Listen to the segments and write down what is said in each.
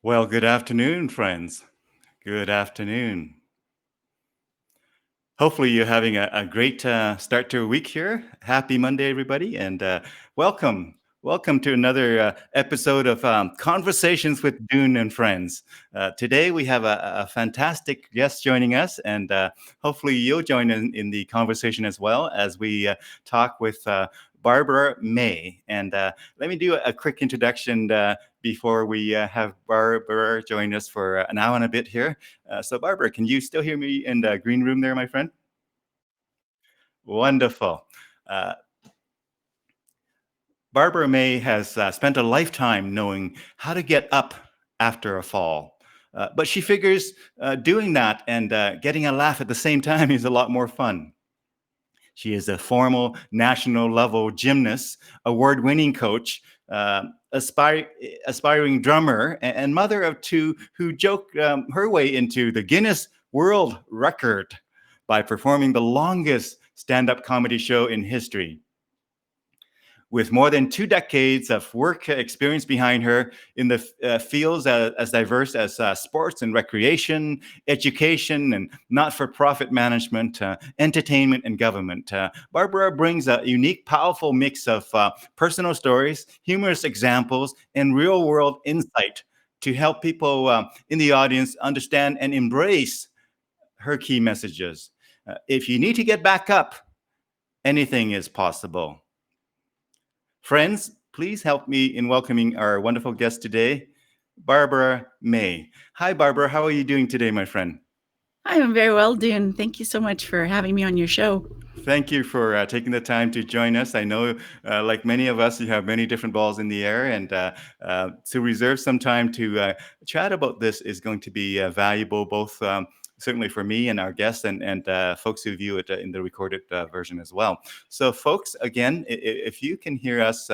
Well, good afternoon, friends. Good afternoon. Hopefully, you're having a great start to a week here. Happy Monday, everybody, and welcome. Welcome to another episode of Conversations with Dune and Friends. Today, we have a fantastic guest joining us, and hopefully, you'll join in the conversation as well as we talk with Barbara May. And let me do a quick introduction before we have Barbara join us for an hour and a bit here. So, Barbara, can you still hear me in the green room there, my friend? Wonderful. Uh, Barbara May has spent a lifetime knowing how to get up after a fall. But she figures doing that and getting a laugh at the same time is a lot more fun. She is a formal national level gymnast, award winning coach, uh, aspiring drummer, and mother of two who joked her way into the Guinness World Record by performing the longest stand up comedy show in history. With more than 2 decades of work experience behind her in the fields as diverse as sports and recreation, education and not-for-profit management, entertainment and government, Barbara brings a unique, powerful mix of personal stories, humorous examples, and real-world insight to help people in the audience understand and embrace her key messages. If you need to get back up, anything is possible. Friends, please help me in welcoming our wonderful guest today, Barbara May. Hi, Barbara. How are you doing today, my friend? Hi, I'm very well, Dune. Thank you so much for having me on your show. Thank you for taking the time to join us. I know, like many of us, you have many different balls in the air, and to reserve some time to chat about this is going to be valuable, both certainly for me and our guests and folks who view it in the recorded version as well. So, folks, again, if you can hear us,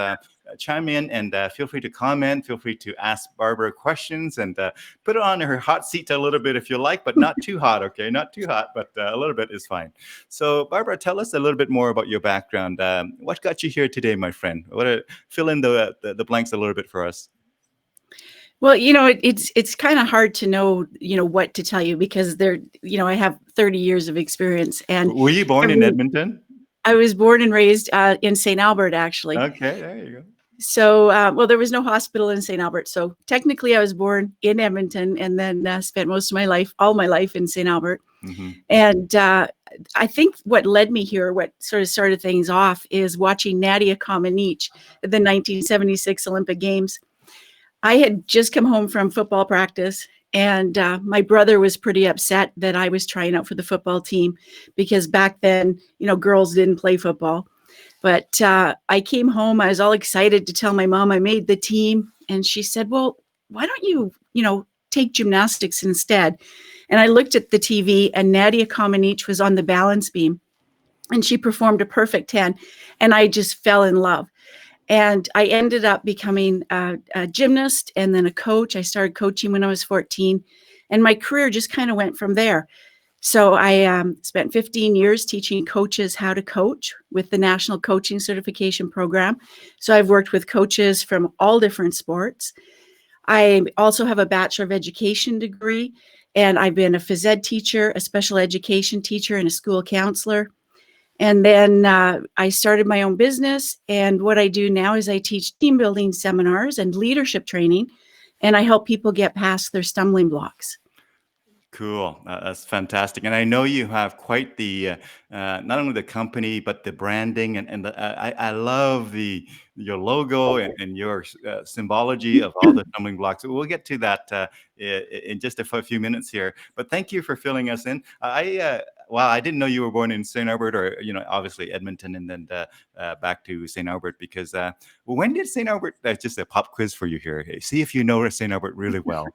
chime in and feel free to comment. Feel free to ask Barbara questions and put her on her hot seat a little bit if you like, but not too hot, okay? Not too hot, but a little bit is fine. So, Barbara, tell us a little bit more about your background. What got you here today, my friend? Fill in the blanks a little bit for us. Well, it's kind of hard to know, what to tell you because I have 30 years of experience, and Were you born in Edmonton? I was born and raised in St. Albert, actually. Okay, there you go. So, there was no hospital in St. Albert. So technically I was born in Edmonton and then spent most of my life, all my life in St. Albert. Mm-hmm. And I think what led me here, what sort of started things off, is watching Nadia Comaneci at the 1976 Olympic Games. I had just come home from football practice, and my brother was pretty upset that I was trying out for the football team because back then, girls didn't play football. But I came home, I was all excited to tell my mom I made the team. And she said, well, why don't you, take gymnastics instead? And I looked at the TV, and Nadia Comaneci was on the balance beam, and she performed a perfect 10. And I just fell in love. And I ended up becoming a gymnast and then a coach. I started coaching when I was 14, and my career just kind of went from there. So I spent 15 years teaching coaches how to coach with the National Coaching Certification Program. So I've worked with coaches from all different sports. I also have a Bachelor of Education degree, and I've been a phys ed teacher, a special education teacher, and a school counselor. And then I started my own business. And what I do now is I teach team building seminars and leadership training, and I help people get past their stumbling blocks. Cool. That's fantastic. And I know you have quite the, not only the company, but the branding I love your logo and your symbology of all the stumbling blocks. We'll get to that in just a few minutes here. But thank you for filling us in. Wow, I didn't know you were born in St. Albert, or obviously Edmonton, and then back to St. Albert. Because when did St. Albert? That's just a pop quiz for you here. Hey, see if you know St. Albert really well.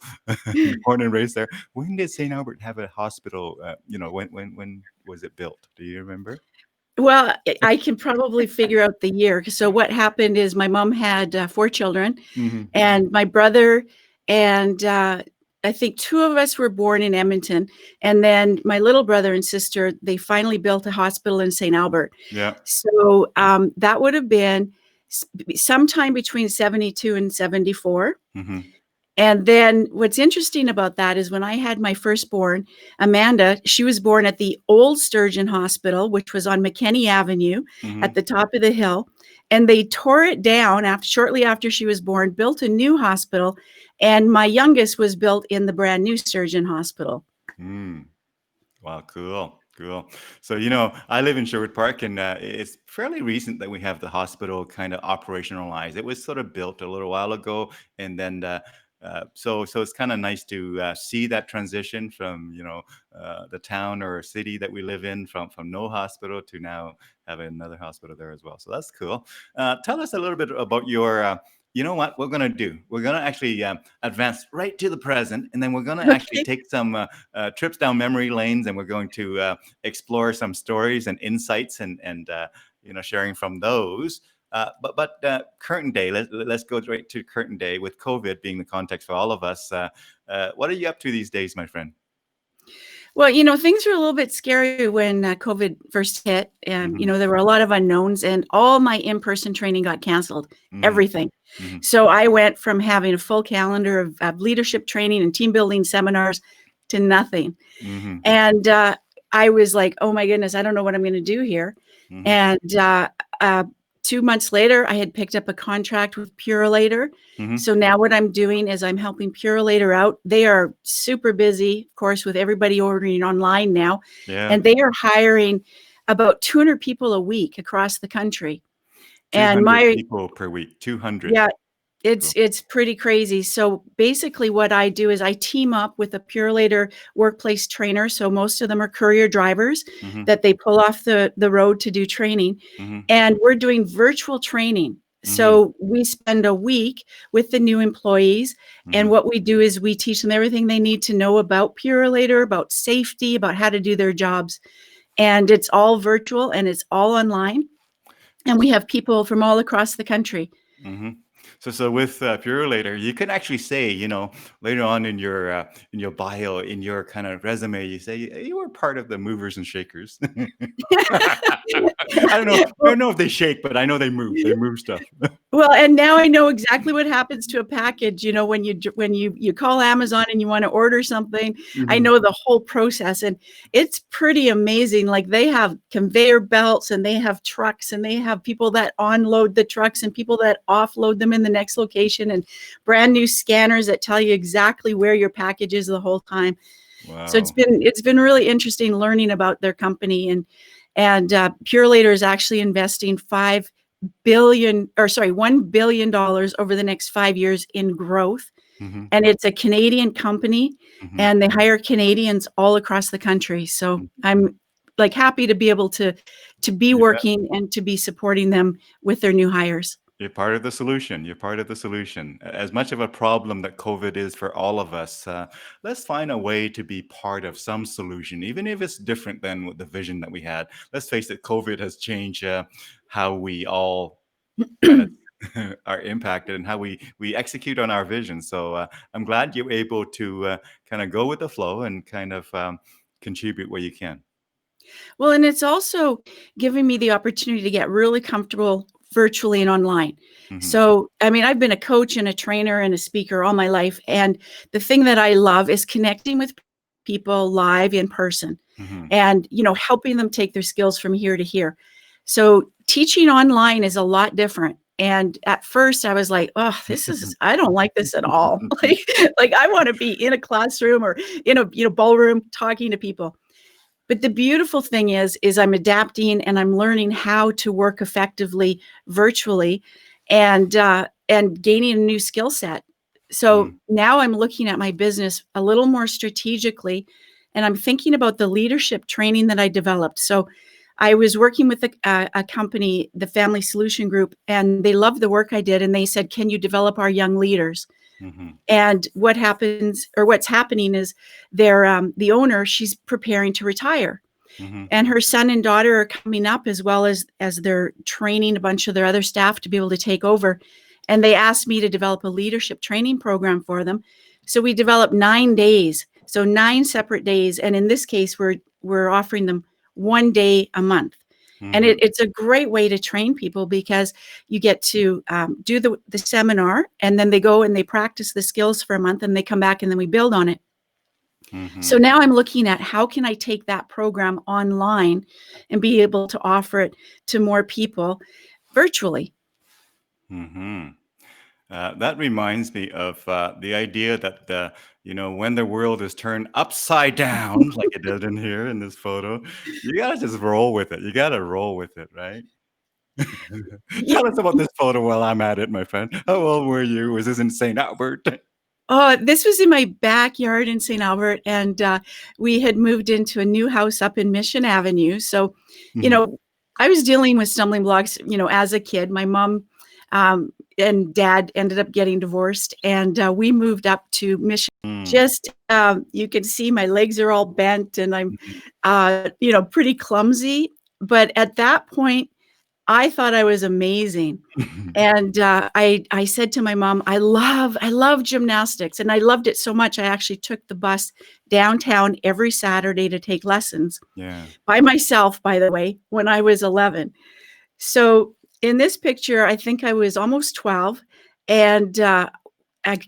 You're born and raised there. When did St. Albert have a hospital? When was it built? Do you remember? Well, I can probably figure out the year. So what happened is my mom had 4 children, Mm-hmm. and my brother and I think 2 of us were born in Edmonton. And then my little brother and sister, they finally built a hospital in St. Albert. Yeah. So that would have been sometime between 72 and 74. Mm-hmm. And then what's interesting about that is when I had my firstborn, Amanda, she was born at the old Sturgeon Hospital, which was on McKinney Avenue at Hmm. the top of the hill. And they tore it down shortly after she was born, built a new hospital. And my youngest was built in the brand new Sturgeon Hospital. Mm. Wow, cool, cool. So, I live in Sherwood Park, and it's fairly recent that we have the hospital kind of operationalized. It was sort of built a little while ago, and then so it's kind of nice to see that transition from the town or city that we live in, from no hospital to now having another hospital there as well. So that's cool. Tell us a little bit about your. You know what we're gonna do? We're gonna actually advance right to the present, and then we're gonna actually Okay. take some trips down memory lanes, and we're going to explore some stories and insights, and sharing from those. But current day, let's go right to current day with COVID being the context for all of us. What are you up to these days, my friend? Well, things were a little bit scary when COVID first hit. And, Hmm. there were a lot of unknowns, and all my in-person training got canceled, Hmm. everything. Hmm. So I went from having a full calendar of leadership training and team building seminars to nothing. Hmm. And I was like, oh my goodness, I don't know what I'm going to do here. Hmm. And uh, 2 months later, I had picked up a contract with Purolator. Hmm. So now what I'm doing is I'm helping Purolator out. They are super busy, of course, with everybody ordering online now. Yeah, And they are hiring about 200 people a week across the country. And 200 my people per week. 200. yeah, it's Cool. it's pretty crazy. So basically what I do is I team up with a Purolator workplace trainer. So most of them are courier drivers Hmm. that they pull off the road to do training. Hmm. And we're doing virtual training. Hmm. So we spend a week with the new employees. And Hmm. what we do is we teach them everything they need to know about Purolator, about safety, about how to do their jobs. And it's all virtual and it's all online. And we have people from all across the country. Hmm. So with Purolator, you can actually say, later on in your bio, in your kind of resume, you say you were part of the movers and shakers. I don't know if they shake, but I know they move. They move stuff. Well, and now I know exactly what happens to a package, when you call Amazon and you wanna order something. I Hmm. know the whole process, and it's pretty amazing. Like, they have conveyor belts, and they have trucks, and they have people that unload the trucks and people that offload them in the next location, and brand new scanners that tell you exactly where your package is the whole time. So it's Wow. been it's been really interesting learning about their company, and Purolator is actually investing $1 billion over the next 5 years in growth. Hmm. And it's a Canadian company, Hmm. and they hire Canadians all across the country. So I'm like happy to be able to be You bet. working and to be supporting them with their new hires. You're part of the solution. You're part of the solution. As much of a problem that COVID is for all of us, let's find a way to be part of some solution, even if it's different than what the vision that we had. Let's face it, COVID has changed how we all kind of are impacted and how we execute on our vision. So I'm glad you're able to kind of go with the flow and kind of contribute where you can. Well, and it's also giving me the opportunity to get really comfortable virtually and online. Hmm. So, I mean, I've been a coach and a trainer and a speaker all my life. And the thing that I love is connecting with people live in person Hmm. and, helping them take their skills from here to here. So, teaching online is a lot different. And at first I was like, oh, I don't like this at all. Like I want to be in a classroom or in a, ballroom talking to people. But the beautiful thing is I'm adapting and I'm learning how to work effectively virtually and gaining a new skill set. So now I'm looking at my business a little more strategically, and I'm thinking about the leadership training that I developed. So I was working with a company, the Family Solution Group, and they loved the work I did. And they said, can you develop our young leaders? Hmm. And what's happening is the owner, she's preparing to retire. Hmm. And her son and daughter are coming up as well as they're training a bunch of their other staff to be able to take over. And they asked me to develop a leadership training program for them. So we developed 9 days, so 9 separate days. And in this case, we're offering them one day a month. And Hmm. it's a great way to train people because you get to do the seminar, and then they go and they practice the skills for a month, and they come back and then we build on it. So Hmm. now I'm looking at how can I take that program online and be able to offer it to more people virtually. Hmm. That reminds me of the idea that when the world is turned upside down, like it did in here in this photo, you gotta just roll with it. You gotta roll with it, right? Yeah. Tell us about this photo while I'm at it, my friend. How old were you? Was this in St. Albert? Oh, this was in my backyard in St. Albert, and we had moved into a new house up in Mission Avenue. So, you Mhm. know, I was dealing with stumbling blocks, as a kid. My mom um, and dad ended up getting divorced, and we moved up to Mission. Mm. Just you can see my legs are all bent, and I'm, Mhm. pretty clumsy. But at that point, I thought I was amazing. And I said to my mom, I love gymnastics, and I loved it so much. I actually took the bus downtown every Saturday to take lessons Yeah. by myself, by the way, when I was 11. So in this picture, I think I was almost 12, and I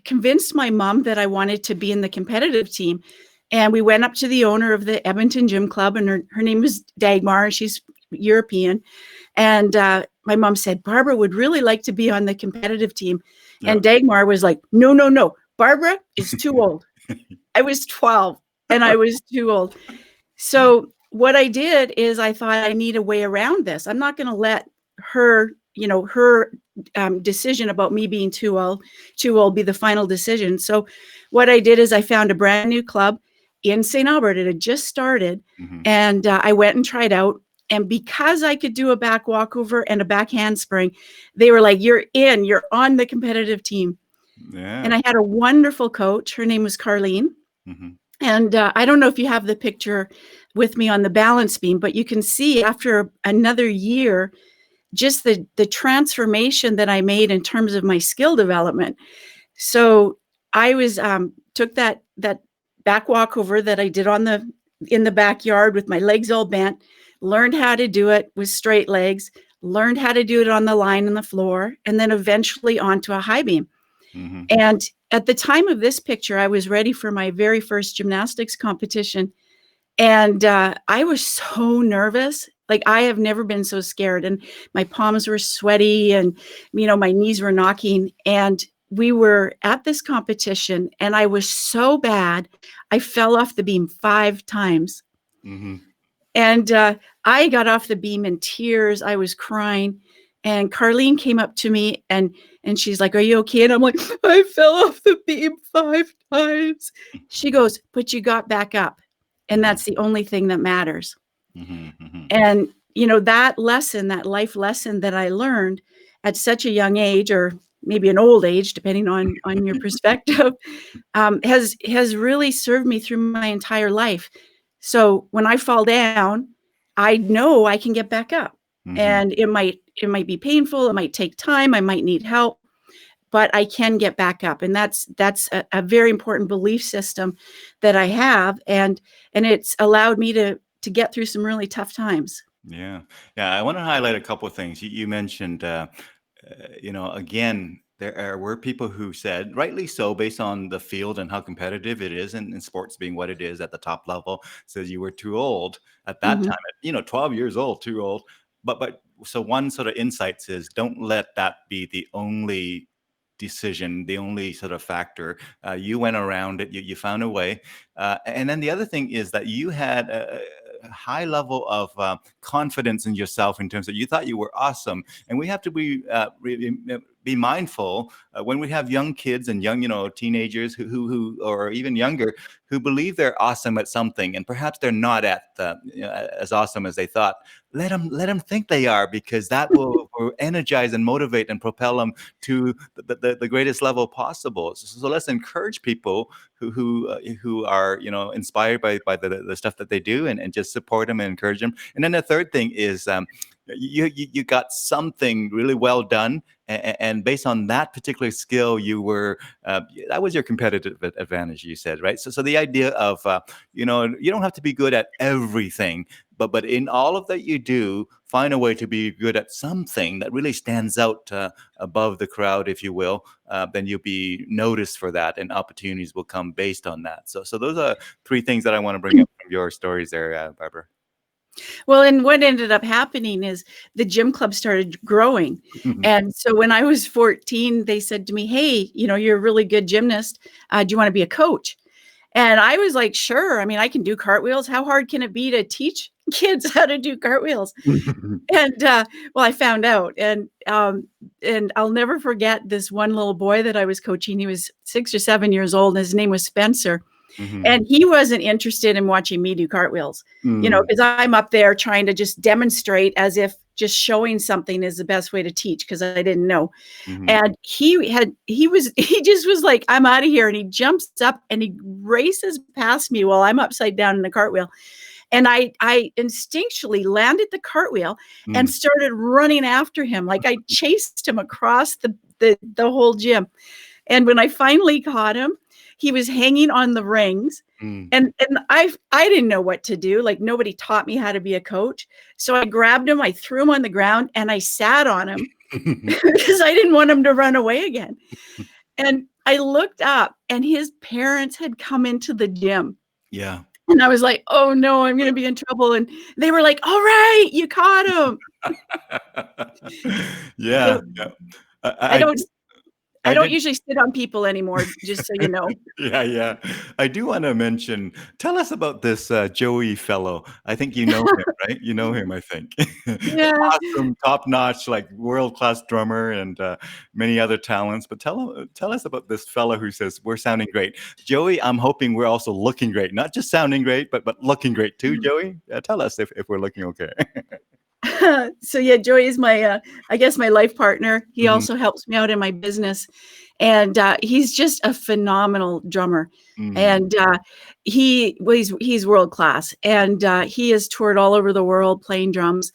convinced my mom that I wanted to be in the competitive team. And we went up to the owner of the Edmonton Gym Club, and her name is Dagmar, and she's European. And my mom said, Barbara would really like to be on the competitive team. Yeah. And Dagmar was like, no, no, no. Barbara is too old. I was 12 and I was too old. So what I did is I thought I need a way around this. I'm not going to let her, her decision about me being too old be the final decision. So what I did is I found a brand new club in St. Albert. It had just started, Mhm. and I went and tried out. And because I could do a back walkover and a back handspring, they were like, "You're in. You're on the competitive team." And Yeah. I had a wonderful coach. Her name was Carlene. Mhm. And I don't know if you have the picture with me on the balance beam, but you can see after another year, just the transformation that I made in terms of my skill development. So I was took that back walkover that I did in the backyard with my legs all bent, learned how to do it with straight legs, learned how to do it on the line and the floor, and then eventually onto a high beam. Mhm. And at the time of this picture, I was ready for my very first gymnastics competition. And I was so nervous. Like, I have never been so scared. And my palms were sweaty, and, my knees were knocking. And we were at this competition, and I was so bad, I fell off the beam 5 times. Mhm. And I got off the beam in tears. I was crying. And Carlene came up to me, and she's like, "Are you okay?" And I'm like, "I fell off the beam 5 times." She goes, "But you got back up. And Mhm. that's the only thing that matters." Mhm. Mhm. And, that lesson, that life lesson that I learned at such a young age, or maybe an old age, depending on your perspective, has really served me through my entire life. So when I fall down, I know I can get back up. Mhm. And it might be painful, it might take time, I might need help, but I can get back up. And that's a very important belief system that I have. And it's allowed me to get through some really tough times. Yeah. Yeah. I want to highlight a couple of things. You mentioned, again, were people who said, rightly so, based on the field and how competitive it is, and in sports being what it is at the top level, says you were too old at that Mhm. time. At 12 years old, too old. But so one sort of insight is, don't let that be the only decision, the only sort of factor. You went around it. You found a way. And then the other thing is that you had a high level of confidence in yourself, in terms that you thought you were awesome. And we have to be mindful when we have young kids and young, teenagers who or even younger, who believe they're awesome at something, and perhaps they're not as awesome as they thought. Let them think they are, because that will energize and motivate and propel them to the greatest level possible. So let's encourage people who are inspired by the stuff that they do, and just support them and encourage them. And then the third thing is, You got something really well done, and based on that particular skill, you were that was your competitive advantage. You said, right? So the idea of you don't have to be good at everything, but in all of that you do, find a way to be good at something that really stands out above the crowd, if you will. Then you'll be noticed for that, and opportunities will come based on that. So those are three things that I want to bring up from your stories there, Barbara. Well, and what ended up happening is the gym club started growing. And so when I was 14, they said to me, "Hey, you're a really good gymnast. Do you want to be a coach?" And I was like, "Sure. I mean, I can do cartwheels. How hard can it be to teach kids how to do cartwheels?" And well, I found out, and I'll never forget this one little boy that I was coaching. He was 6 or 7 years old, and his name was Spencer. And he wasn't interested in watching me do cartwheels, because I'm up there trying to just demonstrate as if just showing something is the best way to teach, because I didn't know. And he just was like, "I'm out of here." And he jumps up and he races past me while I'm upside down in the cartwheel. And I instinctually landed the cartwheel and started running after him. Like I chased him across the whole gym. And when I finally caught him, he was hanging on the rings. And I didn't know what to do. Like nobody taught me how to be a coach. So I grabbed him, I threw him on the ground, and I sat on him because I didn't want him to run away again. And I looked up and his parents had come into the gym. Yeah. And I was like, "Oh no, I'm going to be in trouble." And they were like, "All right, you caught him." Yeah. So Yeah. I don't I don't did. usually sit on people anymore, just so you know. Yeah, yeah. I do want to mention, tell us about this Joey fellow. I think you know him, right? You know him, I think. Yeah. Awesome, top-notch, like world-class drummer and many other talents. But tell us about this fellow who says we're sounding great. Joey, I'm hoping we're also looking great, not just sounding great, but looking great too, Joey. Tell us if we're looking okay. So yeah, Joey is my, I guess my life partner. He Mhm, also helps me out in my business, and he's just a phenomenal drummer. mhm. And he's world class, and he has toured all over the world playing drums.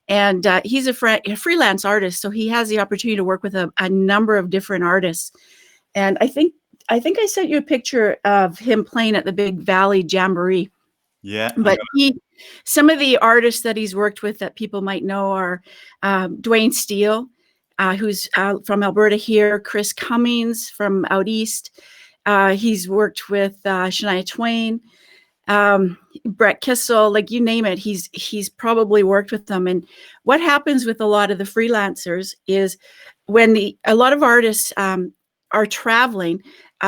And he's a freelance artist, so he has the opportunity to work with a number of different artists. And I think I sent you a picture of him playing at the Big Valley Jamboree. Yeah, But some of the artists that he's worked with that people might know are Dwayne Steele, who's from Alberta here, Chris Cummings from out east. He's worked with Shania Twain, Brett Kissel, like you name it. He's probably worked with them. And what happens with a lot of the freelancers is when a lot of artists are traveling,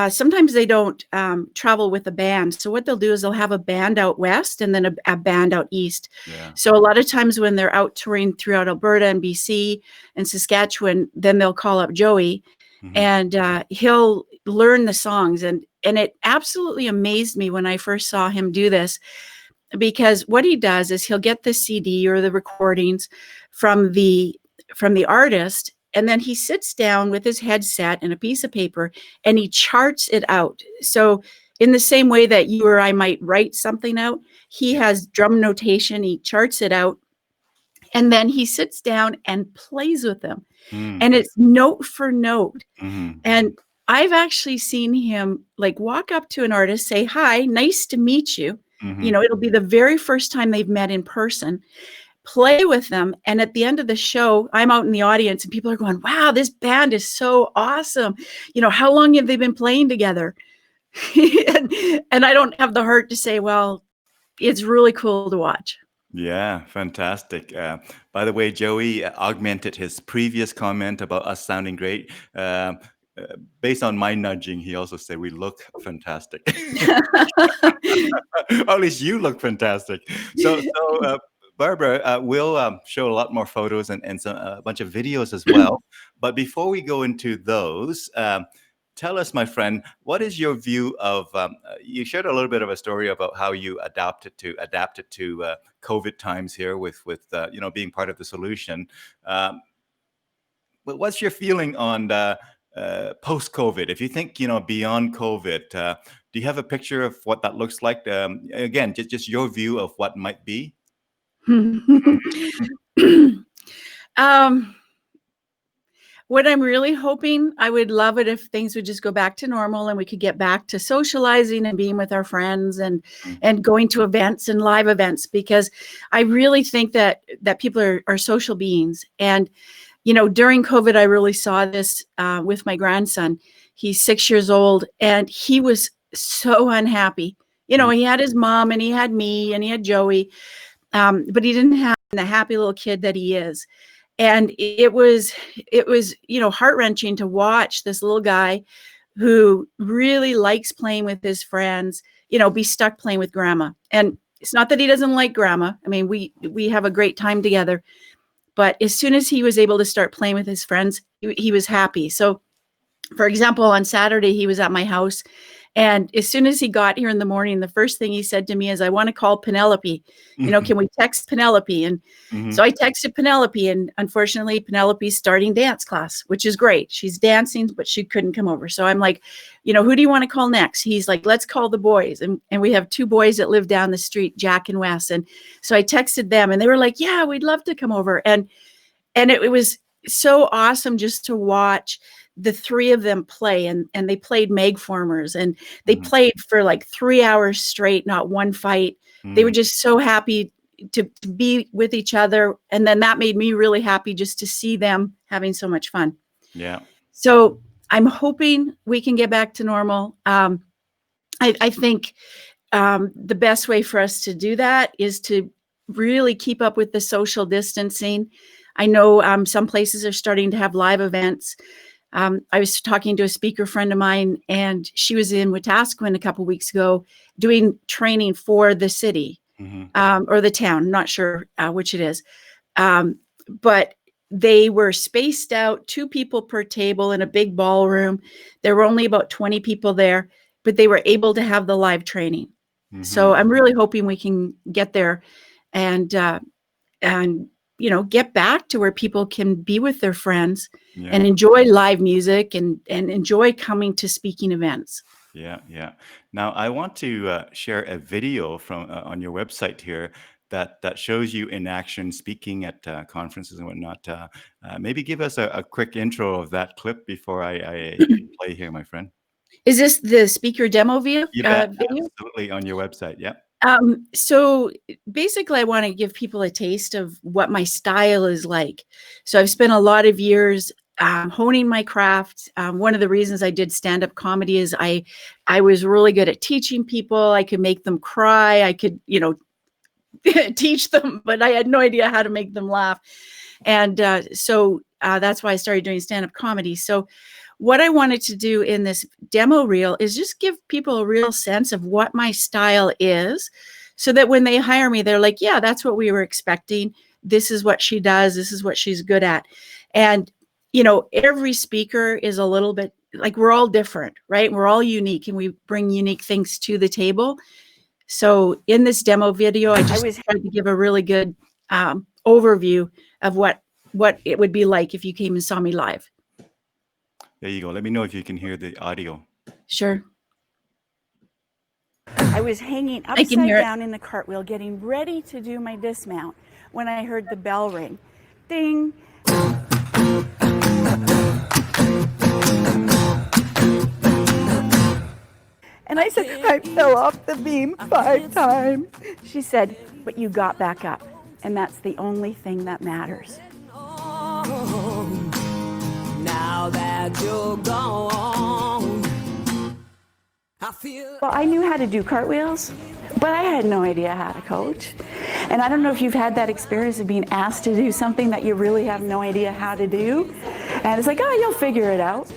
sometimes they don't travel with a band. So what they'll do is they'll have a band out west and then a band out east. yeah. So a lot of times when they're out touring throughout Alberta and BC and Saskatchewan, then they'll call up Joey, Mhm. and he'll learn the songs. And it absolutely amazed me when I first saw him do this, because what he does is he'll get the CD or the recordings from the artist, and then he sits down with his headset and a piece of paper and he charts it out. So in the same way that you or I might write something out, he Yeah. has drum notation, he charts it out, and then he sits down and plays with them. Mm, And it's note for note. mhm, And I've actually seen him like walk up to an artist, say, "Hi, nice to meet you." mhm. It'll be the very first time they've met in person, play with them. And at the end of the show, I'm out in the audience and people are going, "Wow, this band is so awesome. How long have they been playing together?" and, and I don't have the heart to say, "Well, it's really cool to watch." Yeah, fantastic. By the way, Joey augmented his previous comment about us sounding great. Based on my nudging, he also said we look fantastic. Or at least you look fantastic. So, Barbara, we'll show a lot more photos and a bunch of videos as well. But before we go into those, tell us, my friend, what is your view of? You shared a little bit of a story about how you adapted to COVID times here with being part of the solution. Um, but what's your feeling on post COVID? If you think beyond COVID, do you have a picture of what that looks like? Again, just your view of what might be. Um, what I'm really hoping, I would love it if things would just go back to normal and we could get back to socializing and being with our friends and going to events and live events, because I really think that people are social beings. And, during COVID, I really saw this with my grandson. He's 6 years old and he was so unhappy. He had his mom and he had me and he had Joey, but he didn't have the happy little kid that he is. And it was, heart-wrenching to watch this little guy who really likes playing with his friends, be stuck playing with grandma. And it's not that he doesn't like grandma. I mean, we have a great time together. But as soon as he was able to start playing with his friends, he was happy. So, for example, on Saturday, he was at my house. And as soon as he got here in the morning, the first thing he said to me is, I want to call Penelope. Can we text Penelope? And so I texted Penelope, and unfortunately, Penelope's starting dance class, which is great. She's dancing, but she couldn't come over. So I'm like, who do you want to call next? He's like, let's call the boys. And we have 2 boys that live down the street, Jack and Wes. And so I texted them and they were like, yeah, we'd love to come over. And it was so awesome just to watch the 3 of them play, and they played Megformers, and they played for like 3 hours straight, not one fight. They were just so happy to be with each other. And then that made me really happy just to see them having so much fun. Yeah. So I'm hoping we can get back to normal. I think the best way for us to do that is to really keep up with the social distancing. I know some places are starting to have live events. I was talking to a speaker friend of mine, and she was in Wetaskiwin a couple of weeks ago doing training for the city or the town. Not sure which it is. But they were spaced out, 2 people per table in a big ballroom. There were only about 20 people there, but they were able to have the live training. So I'm really hoping we can get there and get back to where people can be with their friends and enjoy live music and enjoy coming to speaking events. Yeah. Now, I want to share a video from on your website here that shows you in action speaking at conferences and whatnot. Maybe give us a quick intro of that clip before I play here, my friend. Is this the speaker demo video? You bet. Absolutely, on your website. Yeah. So basically, I want to give people a taste of what my style is like. So I've spent a lot of years honing my craft. One of the reasons I did stand-up comedy is I was really good at teaching people. I could make them cry. I could, teach them, but I had no idea how to make them laugh. And so that's why I started doing stand-up comedy. So what I wanted to do in this demo reel is just give people a real sense of what my style is, so that when they hire me, they're like, yeah, that's what we were expecting. This is what she does. This is what she's good at. And, every speaker is a little bit like, we're all different, right? We're all unique, and we bring unique things to the table. So in this demo video, I just tried to give a really good overview of what it would be like if you came and saw me live. There you go. Let me know if you can hear the audio. Sure. I was hanging upside down in the cartwheel getting ready to do my dismount when I heard the bell ring. Ding. And I said, I fell off the beam 5 times. She said, but you got back up. And that's the only thing that matters. Now that you're gone, well, I knew how to do cartwheels, but I had no idea how to coach. And I don't know if you've had that experience of being asked to do something that you really have no idea how to do. And it's like, oh, you'll figure it out.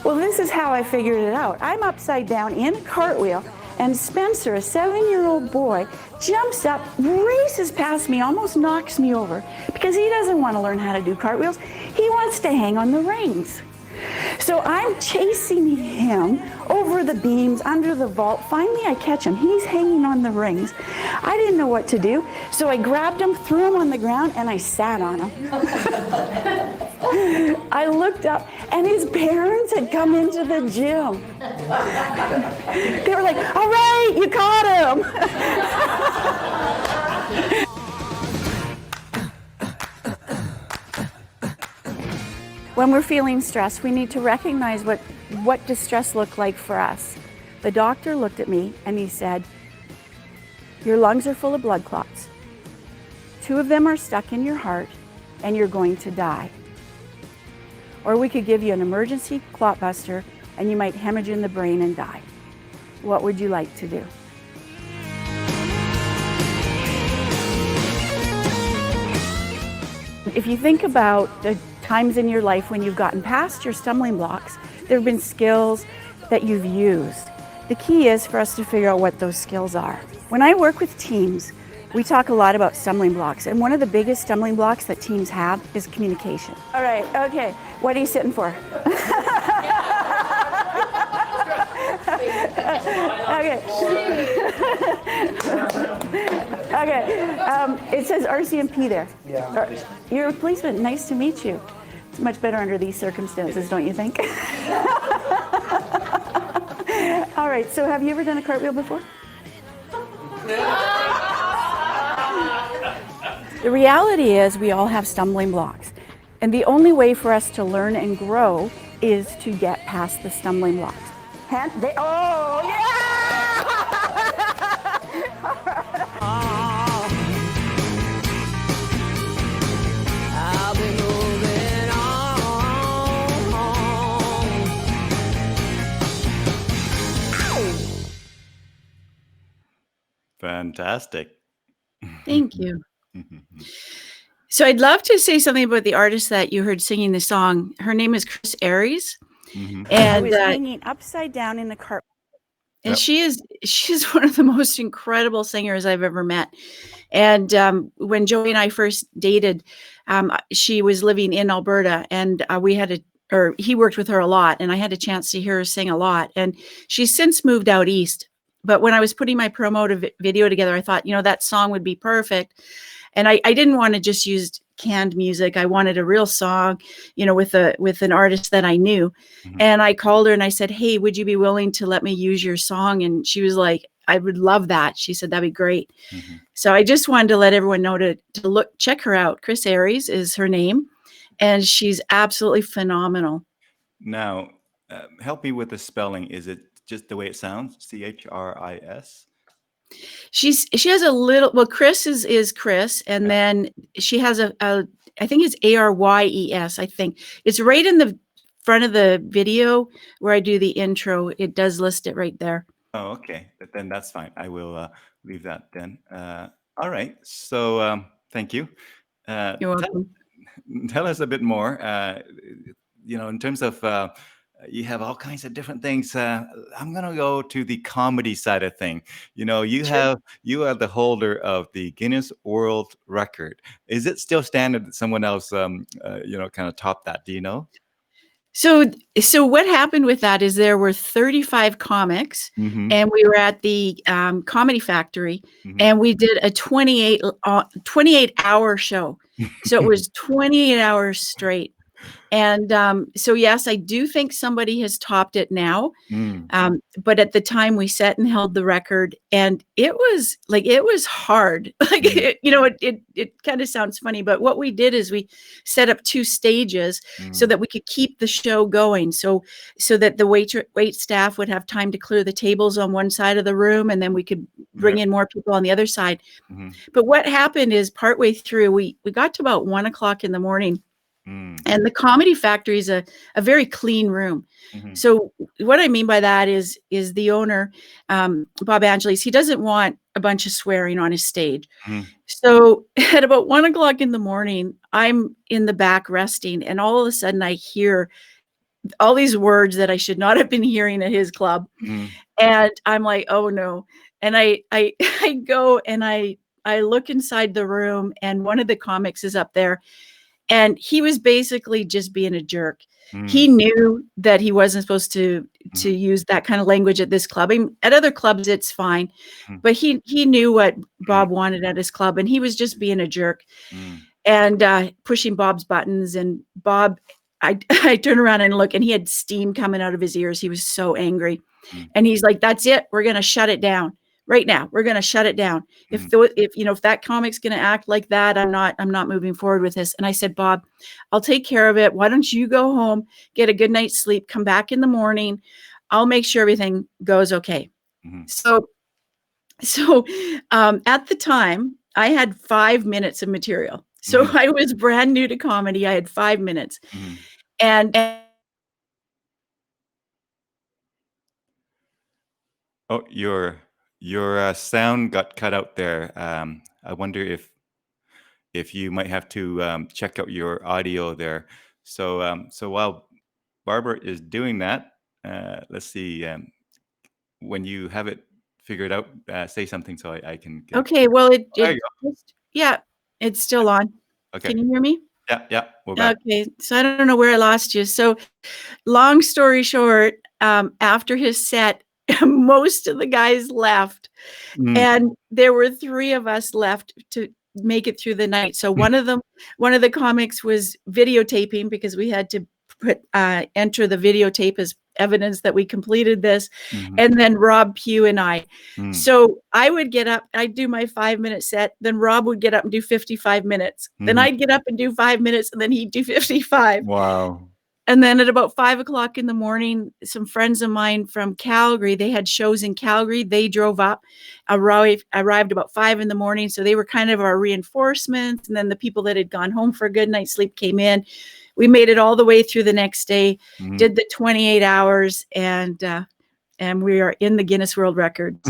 Well, this is how I figured it out. I'm upside down in a cartwheel, and Spencer, a 7-year-old boy, jumps up, races past me, almost knocks me over, because he doesn't want to learn how to do cartwheels. He wants to hang on the rings. So I'm chasing him over the beams, under the vault. Finally, I catch him. He's hanging on the rings. I didn't know what to do, so I grabbed him, threw him on the ground, and I sat on him. I looked up, and his parents had come into the gym. They were like, all right, you caught him. When we're feeling stressed, we need to recognize what does stress look like for us. The doctor looked at me and he said, your lungs are full of blood clots. 2 of them are stuck in your heart and you're going to die. Or we could give you an emergency clot buster and you might hemorrhage in the brain and die. What would you like to do? If you think about the times in your life when you've gotten past your stumbling blocks, there have been skills that you've used. The key is for us to figure out what those skills are. When I work with teams, we talk a lot about stumbling blocks, and one of the biggest stumbling blocks that teams have is communication. All right, okay, what are you sitting for? Okay. Okay. It says RCMP there. Yeah. You're a policeman. Nice to meet you. It's much better under these circumstances, don't you think? All right. So, have you ever done a cartwheel before? The reality is, we all have stumbling blocks, and the only way for us to learn and grow is to get past the stumbling blocks. Oh, yeah! I'll be moving on. Fantastic. Thank you. So I'd love to say something about the artist that you heard singing the song. Her name is Chris Aries. And I was hanging upside down in the cart. And she's one of the most incredible singers I've ever met. And when Joey and I first dated, she was living in Alberta, and he worked with her a lot, and I had a chance to hear her sing a lot. And she's since moved out east. But when I was putting my promotive video together, I thought, that song would be perfect. And I didn't want to just use canned music. I wanted a real song, with an artist that I knew. Mm-hmm. And I called her and I said, hey, would you be willing to let me use your song? And she was like, I would love that. She said, that'd be great. Mm-hmm. So I just wanted to let everyone know to check her out. Chris Aries is her name, and she's absolutely phenomenal. Now, help me with the spelling. Is it just the way it sounds? Chris? She has a little, Chris is Chris, and then she has I think it's Aryes. I think it's right in the front of the video where I do the intro. It does list it right there. Oh, okay. But then that's fine. I will leave that then. All right. So thank you. You're welcome. Tell us a bit more. In terms of you have all kinds of different things. I'm gonna go to the comedy side of thing. You are the holder of the Guinness World Record. Is it still standard that someone else, kind of topped that? Do you know? So what happened with that is there were 35 comics, mm-hmm. and we were at the Comedy Factory, mm-hmm. and we did a 28-hour show. So it was 28 hours straight. And so, yes, I do think somebody has topped it now. But at the time we set and held the record, and it was hard. It kind of sounds funny, but what we did is we set up 2 stages so that we could keep the show going. So that the wait staff would have time to clear the tables on one side of the room, and then we could bring in more people on the other side. Mm-hmm. But what happened is partway through, we got to about 1:00 in the morning. And the Comedy Factory is a very clean room. Mm-hmm. So what I mean by that is the owner, Bob Angeles, he doesn't want a bunch of swearing on his stage. Mm-hmm. So at about 1:00 in the morning, I'm in the back resting, and all of a sudden I hear all these words that I should not have been hearing at his club. Mm-hmm. And I'm like, oh no. And I go and I look inside the room, and one of the comics is up there. And he was basically just being a jerk. He knew that he wasn't supposed to use that kind of language at this club. I mean, at other clubs, it's fine. But he knew what Bob wanted at his club, and he was just being a jerk and pushing Bob's buttons. And Bob, I turn around and look, and he had steam coming out of his ears. He was so angry. And he's like, that's it. We're going to shut it down. right now. We're going to shut it down. If that comic's going to act like that, I'm not moving forward with this. And I said, Bob, I'll take care of it. Why don't you go home, get a good night's sleep, come back in the morning. I'll make sure everything goes okay. So at the time, I had 5 minutes of material. So I was brand new to comedy. I had 5 minutes. And Oh, your sound got cut out there. I wonder if you might have to check out your audio there. So while Barbara is doing that, let's see. When you have it figured out, say something so I can get. Okay, well, There you go. yeah, it's still on. Okay. Can you hear me? Yeah, we're back. Okay, so I don't know where I lost you. So long story short, after his set, most of the guys left, and there were 3 of us left to make it through the night. So one of the comics was videotaping, because we had to enter the videotape as evidence that we completed this. And then Rob Pugh and I. So I would get up, I'd do my 5-minute set, then Rob would get up and do 55 minutes. Then I'd get up and do 5 minutes, and then he'd do 55. Wow. And then at about 5 o'clock in the morning, some friends of mine from Calgary, they had shows in Calgary. They drove up, arrived about 5 in the morning. So they were kind of our reinforcements. And then the people that had gone home for a good night's sleep came in. We made it all the way through the next day, did the 28 hours, and we are in the Guinness World Records.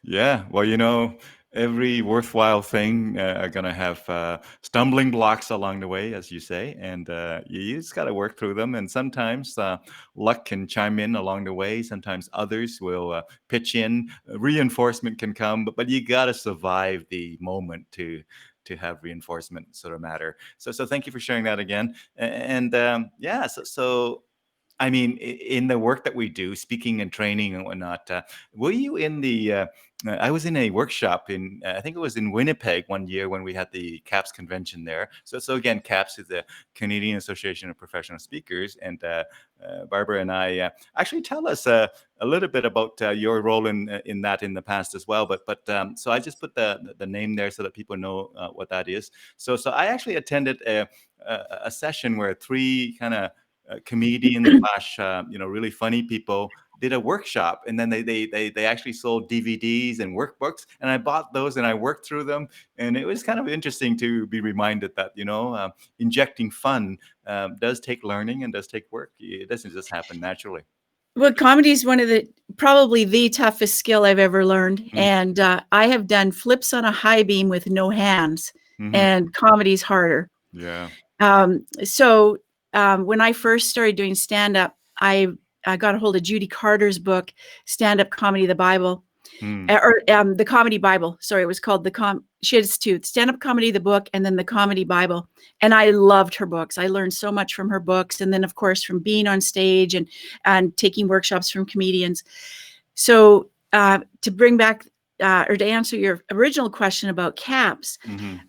Yeah, well, every worthwhile thing are going to have stumbling blocks along the way, as you say, and you just got to work through them. And sometimes luck can chime in along the way. Sometimes others will pitch in. Reinforcement can come, but you got to survive the moment to have reinforcement sort of matter. So thank you for sharing that again. And so I mean, in the work that we do, speaking and training and whatnot, were you in the? I was in a workshop in, I think it was in Winnipeg one year when we had the CAPS convention there. So again, CAPS is the Canadian Association of Professional Speakers, and Barbara and I actually tell us a little bit about your role in that in the past as well. But so I just put the name there so that people know what that is. So I actually attended a session where 3 kind of comedians slash really funny people did a workshop, and then they actually sold DVDs and workbooks, and I bought those and I worked through them, and it was kind of interesting to be reminded that injecting fun does take learning and does take work. It doesn't just happen naturally. Well, comedy is one of probably the toughest skill I've ever learned, and I have done flips on a high beam with no hands, and comedy's harder. Yeah. So when I first started doing stand-up, I got a hold of Judy Carter's book, Stand-Up Comedy, the Bible, or the Comedy Bible. Sorry, it was called she has 2, Stand-Up Comedy, the book, and then the Comedy Bible. And I loved her books. I learned so much from her books. And then, of course, from being on stage and taking workshops from comedians. So to bring back or to answer your original question about CAPS,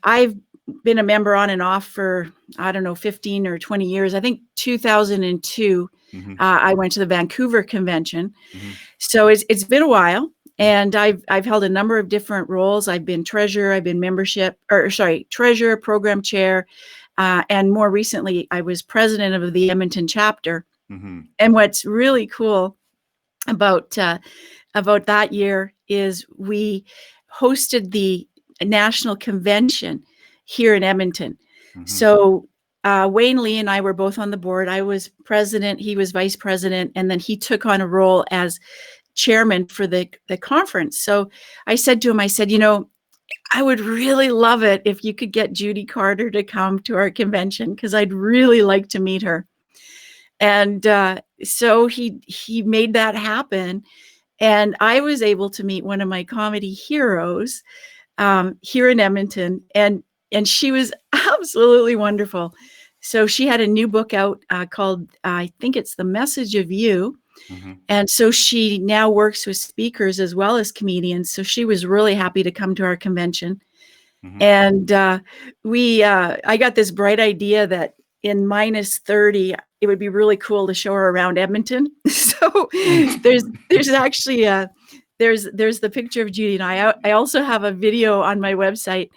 I've been a member on and off for, 15 or 20 years. I think 2002, I went to the Vancouver convention. So it's been a while, and I've held a number of different roles. I've been treasurer, I've been treasurer, program chair, and more recently, I was president of the Edmonton chapter. And what's really cool about that year is we hosted the national convention here in Edmonton. So Wayne Lee and I were both on the board. I was president, he was vice president, and then he took on a role as chairman for the conference. So I said to him, I would really love it if you could get Judy Carter to come to our convention, because I'd really like to meet her. And so he made that happen. And I was able to meet one of my comedy heroes here in Edmonton. And she was absolutely wonderful. So she had a new book out called, I think it's The Message of You. And so she now works with speakers as well as comedians. So she was really happy to come to our convention. And I got this bright idea that in -30, it would be really cool to show her around Edmonton. So there's actually there's the picture of Judy and I also have a video on my website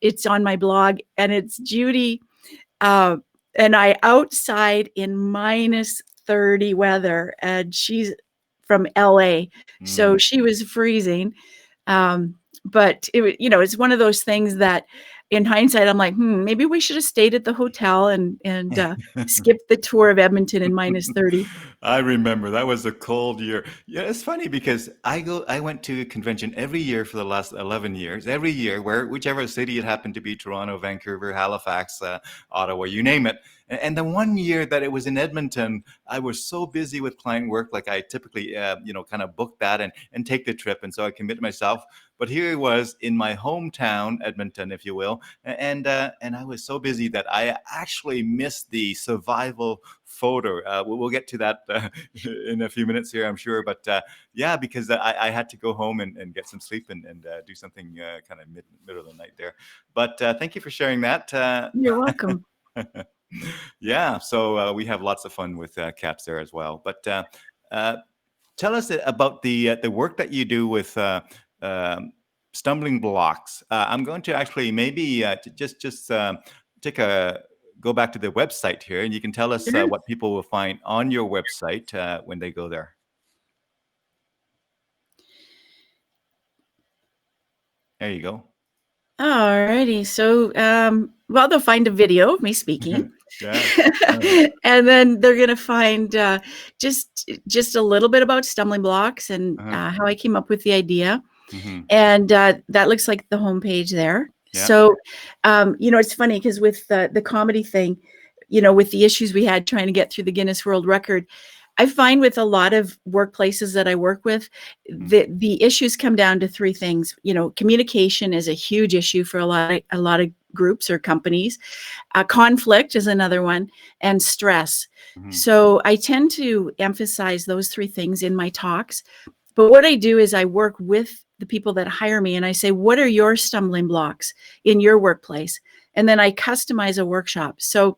it's on my blog, and it's Judy and I outside in minus 30 weather, and she's from LA, so she was freezing. But it's one of those things that in hindsight, I'm like, maybe we should have stayed at the hotel and skipped the tour of Edmonton in minus 30. I remember that was a cold year. Yeah, it's funny because I went to a convention every year for the last 11 years, every year, whichever city it happened to be, Toronto, Vancouver, Halifax, Ottawa, you name it. And the one year that it was in Edmonton, I was so busy with client work, like I typically, kind of book that and take the trip. And so I committed myself. But here it was in my hometown, Edmonton, if you will. And I was so busy that I actually missed the survival photo. We'll get to that in a few minutes here, I'm sure. But yeah, because I had to go home and get some sleep and do something kind of middle of the night there. But thank you for sharing that. You're welcome. Yeah, so we have lots of fun with cats there as well. But tell us about the work that you do with stumbling blocks. I'm going to actually maybe just go back to the website here, and you can tell us what people will find on your website when they go there. There you go. All righty. So, they'll find a video of me speaking. And then they're going to find just a little bit about stumbling blocks and how I came up with the idea. And that looks like the homepage there. Yeah. So, it's funny because with the comedy thing, with the issues we had trying to get through the Guinness World Record, I find with a lot of workplaces that I work with, the issues come down to three things. Communication is a huge issue for a lot of groups or companies. Conflict is another one, and stress. So I tend to emphasize those three things in my talks. But what I do is I work with the people that hire me and I say, what are your stumbling blocks in your workplace? And then I customize a workshop. So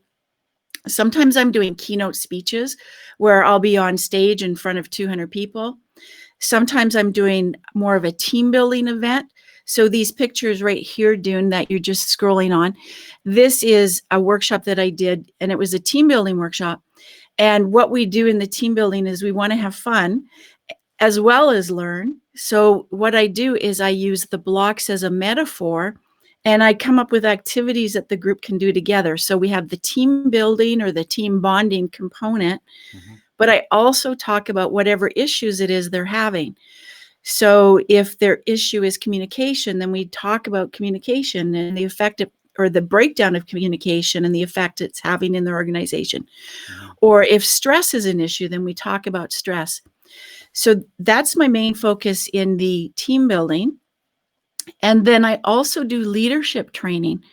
sometimes I'm doing keynote speeches where I'll be on stage in front of 200 people. Sometimes I'm doing more of a team building event. So these pictures right here, Dune, that you're just scrolling on, this is a workshop that I did, and it was a team building workshop. And what we do in the team building is we want to have fun as well as learn. So what I do is I use the blocks as a metaphor, and I come up with activities that the group can do together. So we have the team building or the team bonding component, but I also talk about whatever issues it is they're having. So if their issue is communication, then we talk about communication and the effect or the breakdown of communication and the effect it's having in their organization. Or if stress is an issue, then we talk about stress. So that's my main focus in the team building. And then I also do leadership training.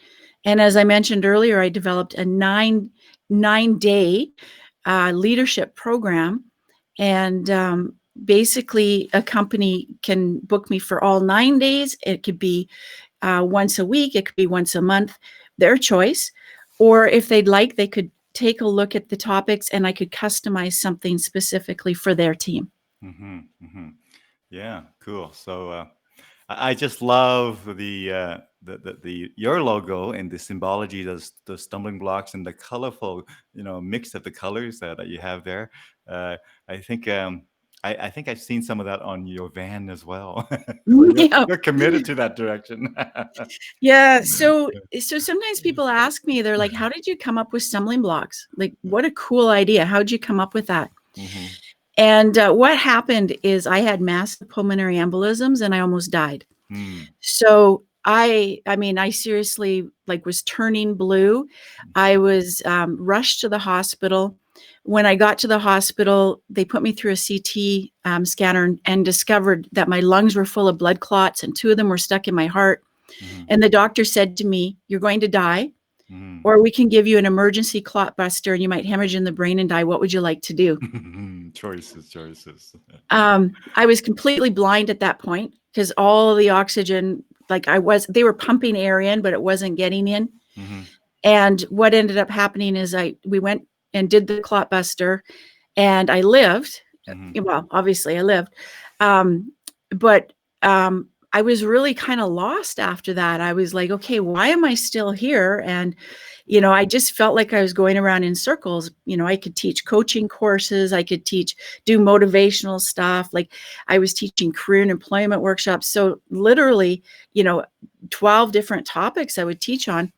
And as I mentioned earlier, I developed a nine-day leadership program. And basically, a company can book me for all 9 days. It could be once a week. It could be once a month, their choice. Or if they'd like, they could take a look at the topics and I could customize something specifically for their team. Yeah, cool. So I just love the your logo and the symbology, the stumbling blocks and the colorful, mix of the colors that you have there. I think I think I've seen some of that on your van as well. You're committed to that direction. Yeah. So sometimes people ask me, they're like, how did you come up with stumbling blocks? Like, what a cool idea. How did you come up with that? And what happened is I had massive pulmonary embolisms and I almost died. So I seriously was turning blue. I was rushed to the hospital. When I got to the hospital, they put me through a CT scanner and discovered that my lungs were full of blood clots and 2 of them were stuck in my heart. And the doctor said to me, "You're going to die, or we can give you an emergency clot buster and you might hemorrhage in the brain and die. What would you like to do?" Choices. I was completely blind at that point because all the oxygen, they were pumping air in, but it wasn't getting in. And what ended up happening is we went and did the clot buster and I lived. Well, obviously I lived. but I was really kind of lost after that. I was like, okay, why am I still here? And, I just felt like I was going around in circles. I could teach coaching courses. I could do motivational stuff. Like I was teaching career and employment workshops. So literally, 12 different topics I would teach on.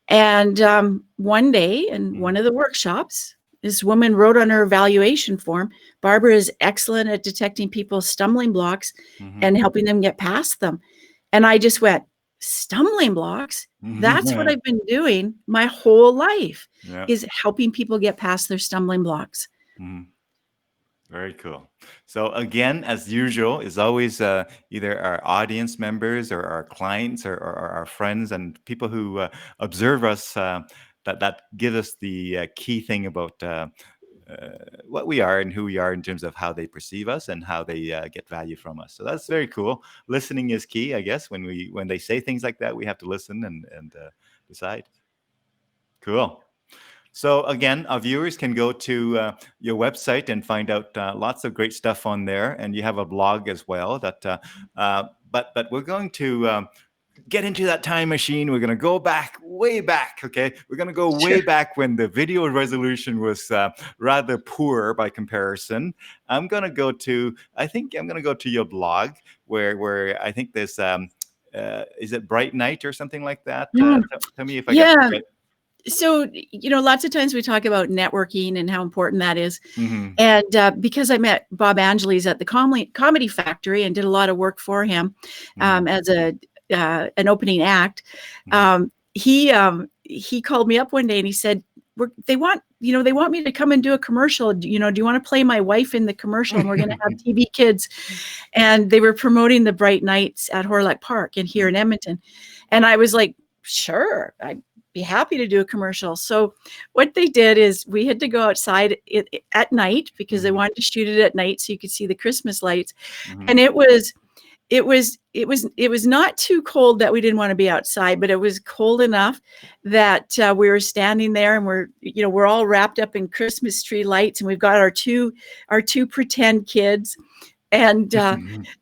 And one day in one of the workshops, this woman wrote on her evaluation form, Barbara is excellent at detecting people's stumbling blocks and helping them get past them. And I just went, stumbling blocks? That's what I've been doing my whole life, is helping people get past their stumbling blocks. Very cool. So again, as usual, is always either our audience members or our clients or our friends and people who observe us that give us the key thing about what we are and who we are in terms of how they perceive us and how they get value from us. So that's very cool. Listening is key, I guess. When they say things like that, we have to listen and decide. Cool. So again, our viewers can go to your website and find out lots of great stuff on there, and you have a blog as well. But we're going to get into that time machine. We're going to go way back. Okay, we're going to go way back when the video resolution was rather poor by comparison. I'm going to go to your blog where I think there's is it Bright Night or something like that? Tell me if I get it right. So, lots of times we talk about networking and how important that is. And because I met Bob Angeles at the Comedy Factory and did a lot of work for him as an opening act, he called me up one day and he said, they want me to come and do a commercial. Do you want to play my wife in the commercial? And we're going to have TV kids. And they were promoting the Bright Nights at Horlock Park and here in Edmonton. And I was like, sure, I'd be happy to do a commercial. So what they did is we had to go outside at night because they wanted to shoot it at night so you could see the Christmas lights. And it was not too cold that we didn't want to be outside, but it was cold enough that we were standing there and we're all wrapped up in Christmas tree lights, and we've got our two pretend kids, and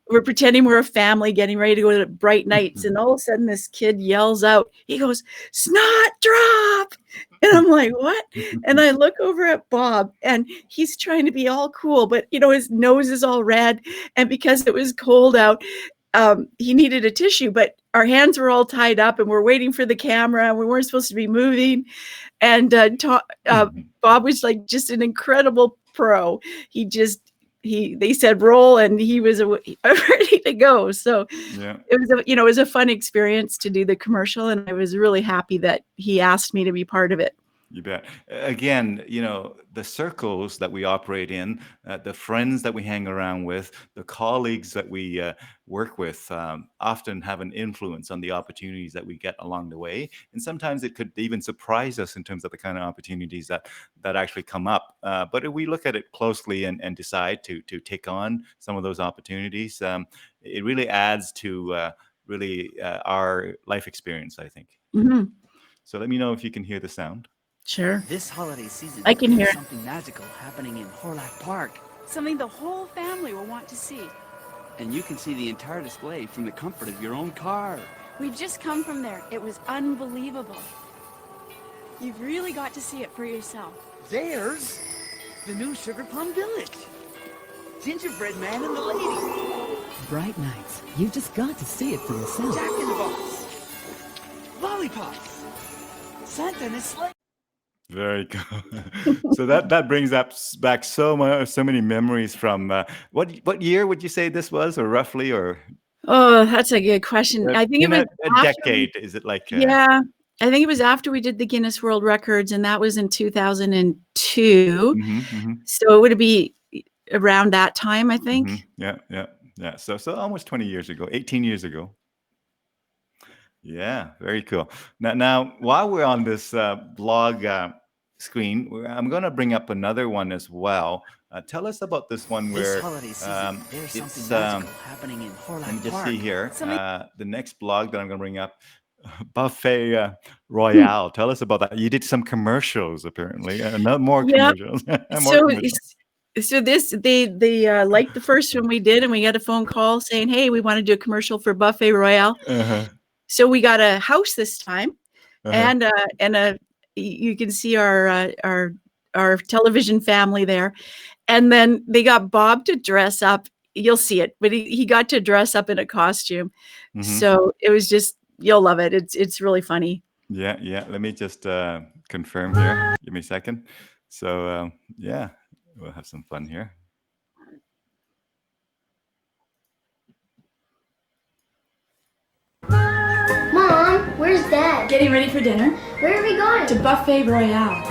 we're pretending we're a family getting ready to go to Bright Nights. And all of a sudden this kid yells out, he goes, "Snot drop!" And I'm like, what? And I look over at Bob and he's trying to be all cool, but his nose is all red. And because it was cold out, he needed a tissue, but our hands were all tied up and we're waiting for the camera and we weren't supposed to be moving. And Bob was like just an incredible pro. They said roll and he was ready to go. So it was a fun experience to do the commercial, and I was really happy that he asked me to be part of it. You bet. Again, the circles that we operate in, the friends that we hang around with, the colleagues that we work with often have an influence on the opportunities that we get along the way. And sometimes it could even surprise us in terms of the kind of opportunities that actually come up. But if we look at it closely and decide to take on some of those opportunities, it really adds to our life experience, I think. So let me know if you can hear the sound. Sure. This holiday season, I can hear something magical happening in Horlock Park. Something the whole family will want to see. And you can see the entire display from the comfort of your own car. We've just come from there. It was unbelievable. You've really got to see it for yourself. There's the new Sugar Plum Village. Gingerbread Man and the lady. Bright Nights. You've just got to see it for yourself. Jack in the Box. Lollipops. Santa and his sleigh. Very cool. So that brings back so many memories from what year would you say this was, or roughly, or? Oh, that's a good question. I think it was a decade. Is it like? Yeah, I think it was after we did the Guinness World Records, and that was in 2002. So it would be around that time, I think. Yeah. So almost 20 years ago, 18 years ago. Yeah, very cool. Now, while we're on this blog screen, I'm going to bring up another one as well. Tell us about this one where this holiday season, there's something magical happening in Horlock Park. Let me just see here. The next blog that I'm going to bring up, Buffet Royale. Tell us about that. You did some commercials, apparently. More commercials. So they liked the first one we did, and we got a phone call saying, "Hey, we want to do a commercial for Buffet Royale." Uh-huh. So we got a house this time, Uh-huh. and you can see our television family there, and then they got Bob to dress up. You'll see it, but he got to dress up in a costume. Mhm. So it was just, you'll love it. It's really funny. Yeah, yeah. Let me just confirm here. Give me a second. So yeah, we'll have some fun here. Mom, where's Dad? Getting ready for dinner? Where are we going? To Buffet Royale.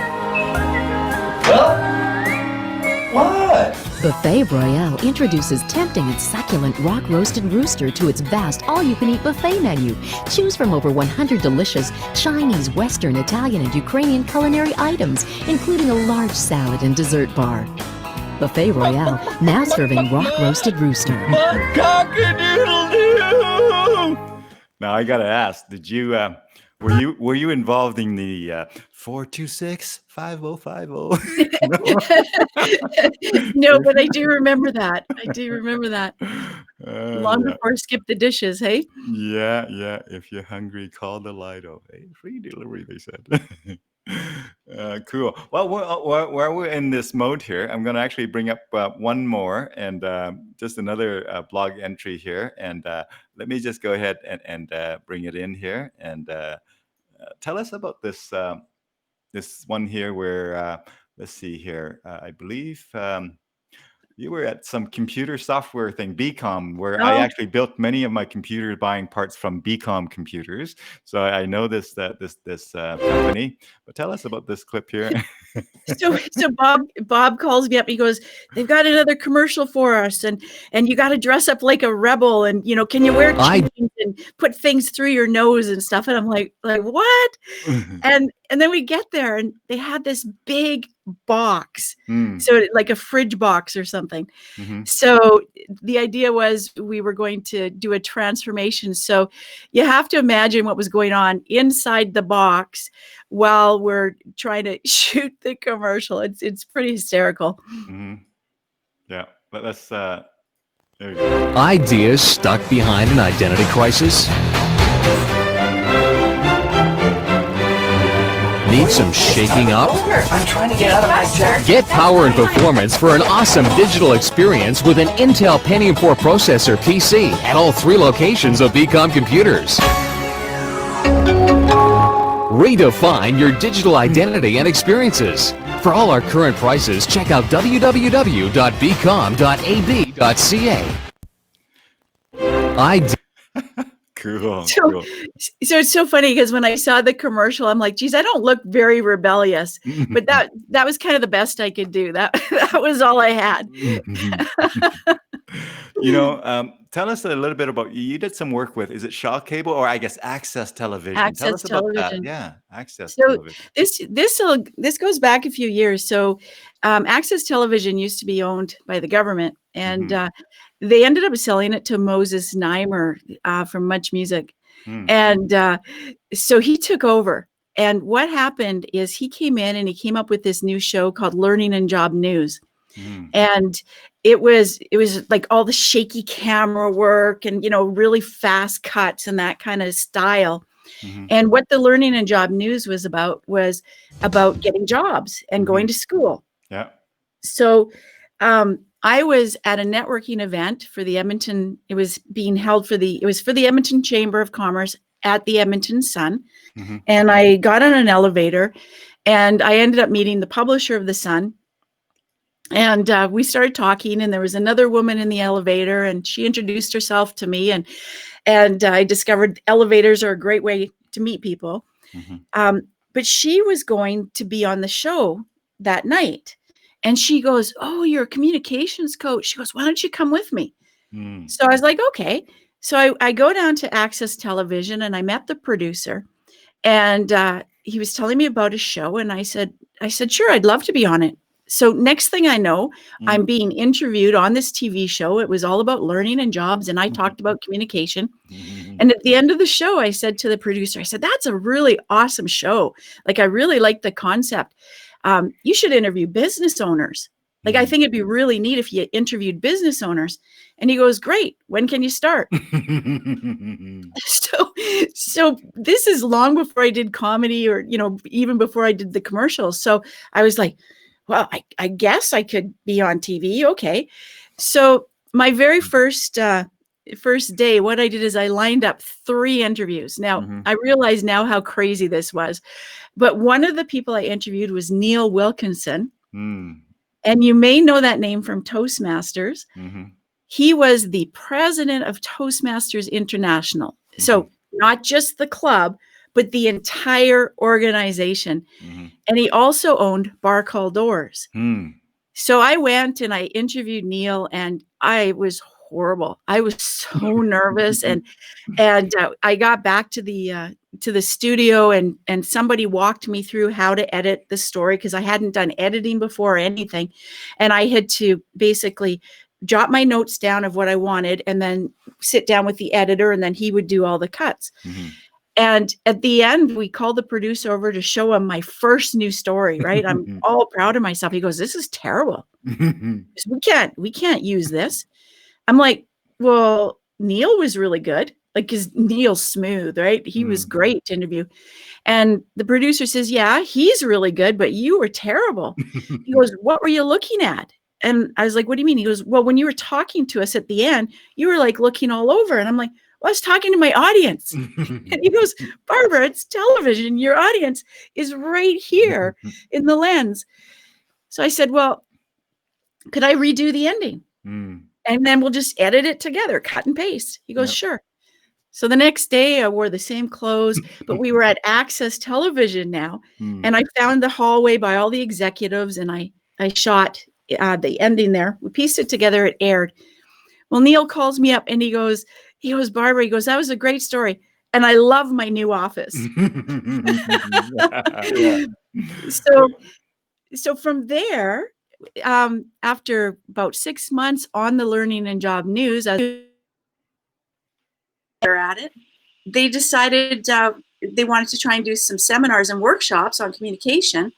What? Buffet Royale introduces tempting and succulent rock-roasted rooster to its vast all-you-can-eat buffet menu. Choose from over 100 delicious Chinese, Western, Italian, and Ukrainian culinary items, including a large salad and dessert bar. Buffet Royale, now serving rock-roasted rooster. Cock-a-doodle-doo! Now I gotta ask, did you were you involved in the 426-5050? No, but I do remember that. Long Yeah. before Skip the Dishes, hey? Yeah, yeah. If you're hungry, call the Lido. Hey, free delivery, they said. Cool. Well, while we're in this mode here, I'm going to actually bring up one more and just another blog entry here. And let me just go ahead and bring it in here and tell us about this this one here where, let's see here, I believe you were at some computer software thing, BCom, where I Oh. actually built many of my computers buying parts from BCom computers. So I know this company. But tell us about this clip here. So Bob calls me up. He goes, "They've got another commercial for us, and you got to dress up like a rebel, and can you wear chains and put things through your nose and stuff?" And I'm like what? And then we get there, and they had this big box, so like a fridge box or something. Mhm. So the idea was we were going to do a transformation. So you have to imagine what was going on inside the box while we're trying to shoot the commercial. It's pretty hysterical. Mhm. Yeah, but let's there you go. Ideas stuck behind an identity crisis? Need some shaking up? I'm trying to get out of my chair. Get power and performance for an awesome digital experience with an Intel Pentium 4 processor PC at all 3 locations of BCom Computers. Redefine your digital identity and experiences. For all our current prices, check out www.bcom.ab.ca. Cool. So it's so funny because when I saw the commercial, I'm like, geez, I don't look very rebellious, but that was kind of the best I could do. That was all I had. Tell us a little bit about, you did some work with, is it Shaw Cable or I guess Access Television? Tell Access us about that. Television. Yeah, Access So Television. this goes back a few years. So Access Television used to be owned by the government, and they ended up selling it to Moses Neimer from Much Music. And so he took over. And what happened is he came in and he came up with this new show called Learning and Job News. And it was like all the shaky camera work and, really fast cuts and that kind of style. And what the Learning and Job News was about getting jobs and going to school. Yeah. So I was at a networking event for the Edmonton. It was being held for the Edmonton Chamber of Commerce at the Edmonton Sun. And I got on an elevator and I ended up meeting the publisher of the Sun. And we started talking, and there was another woman in the elevator, and she introduced herself to me, and I discovered elevators are a great way to meet people. But she was going to be on the show that night, and she goes, "Oh, you're a communications coach." She goes, "Why don't you come with me?" So I was like, "Okay." So I go down to Access Television, and I met the producer, and he was telling me about his show, and I said, "Sure, I'd love to be on it." So next thing I know, I'm being interviewed on this TV show. It was all about learning and jobs, and I talked about communication. And at the end of the show, I said to the producer, I said, "That's a really awesome show. Like, I really like the concept. You should interview business owners." Like, I think it'd be really neat if you interviewed business owners. And he goes, great. When can you start? So this is long before I did comedy, or, even before I did the commercials. So I was like, well, I guess I could be on TV. Okay. So my very first day, what I did is I lined up 3 interviews. Now, I realize now how crazy this was, but one of the people I interviewed was Neil Wilkinson. And you may know that name from Toastmasters. He was the president of Toastmasters International. So not just the club, but the entire organization. And he also owned Bar Call Doors. So I went and I interviewed Neil, and I was horrible. I was so nervous. And I got back to the studio, and somebody walked me through how to edit the story, because I hadn't done editing before or anything. And I had to basically jot my notes down of what I wanted, and then sit down with the editor, and then he would do all the cuts. And at the end, we called the producer over to show him my first new story, right? I'm all proud of myself. He goes, this is terrible. We can't use this. I'm like, well, Neil was really good. Like, because Neil's smooth, right? He was great to interview. And the producer says, yeah, he's really good, but you were terrible. He goes, what were you looking at? And I was like, what do you mean? He goes, well, when you were talking to us at the end, you were like looking all over. And I'm like, well, I was talking to my audience. And he goes, Barbara, it's television. Your audience is right here in the lens. So I said, well, could I redo the ending? And then we'll just edit it together, cut and paste. He goes, sure. So the next day I wore the same clothes, but we were at Access Television now. And I found the hallway by all the executives, and I shot the ending there. We pieced it together. It aired. Well, Neil calls me up and he goes, Barbara, he goes, that was a great story. And I love my new office. So from there, after about 6 months on the Learning and Job News, as they're at it, they decided they wanted to try and do some seminars and workshops on communication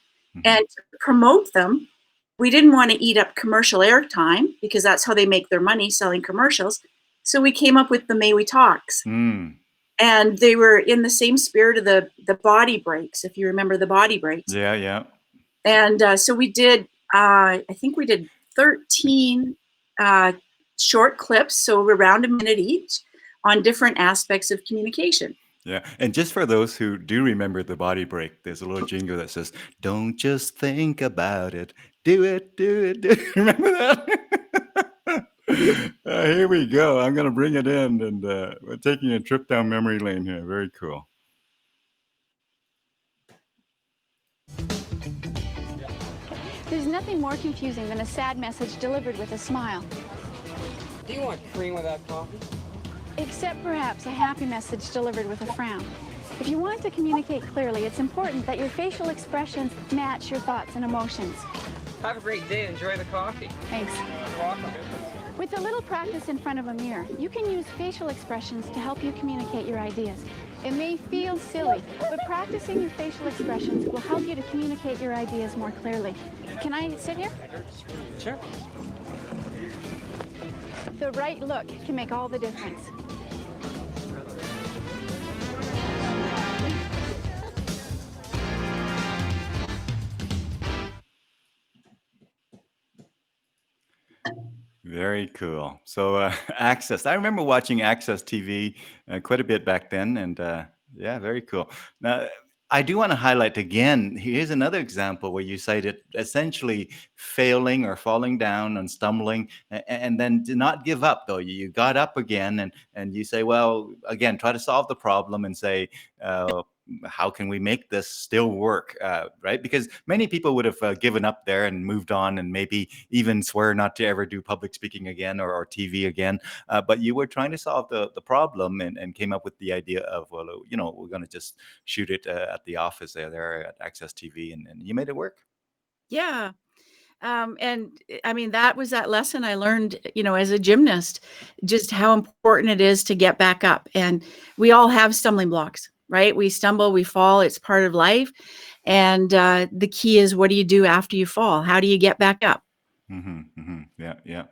and to promote them. We didn't want to eat up commercial airtime, because that's how they make their money, selling commercials. So we came up with the May We Talks. And they were in the same spirit of the body breaks, if you remember the body breaks. Yeah. And so we did, I think we did 13 short clips, so around a minute each, on different aspects of communication. Yeah. And just for those who do remember the body break, there's a little jingle that says, don't just think about it. Do it, do it, do it. Remember that? Here we go. I'm going to bring it in, and we're taking a trip down memory lane here. Very cool. There's nothing more confusing than a sad message delivered with a smile. Do you want cream without coffee? Except perhaps a happy message delivered with a frown. If you want to communicate clearly, it's important that your facial expressions match your thoughts and emotions. Have a great day. Enjoy the coffee. Thanks. You're welcome. With a little practice in front of a mirror, you can use facial expressions to help you communicate your ideas. It may feel silly, but practicing your facial expressions will help you to communicate your ideas more clearly. Can I sit here? Sure. The right look can make all the difference. Very cool. So Access, I remember watching Access TV quite a bit back then, and yeah, very cool. Now, I do want to highlight again, here's another example where you cited essentially failing or falling down and stumbling, and then did not give up, though. You got up again, and you say, well, again, try to solve the problem and say, how can we make this still work, right? Because many people would have given up there and moved on, and maybe even swear not to ever do public speaking again or TV again. But you were trying to solve the problem, and came up with the idea of, well, we're going to just shoot it at the office there at Access TV, and you made it work. Yeah. And I mean, that was that lesson I learned, as a gymnast, just how important it is to get back up. And we all have stumbling blocks, right? We stumble, we fall, it's part of life. And the key is, what do you do after you fall? How do you get back up? Yeah, yeah.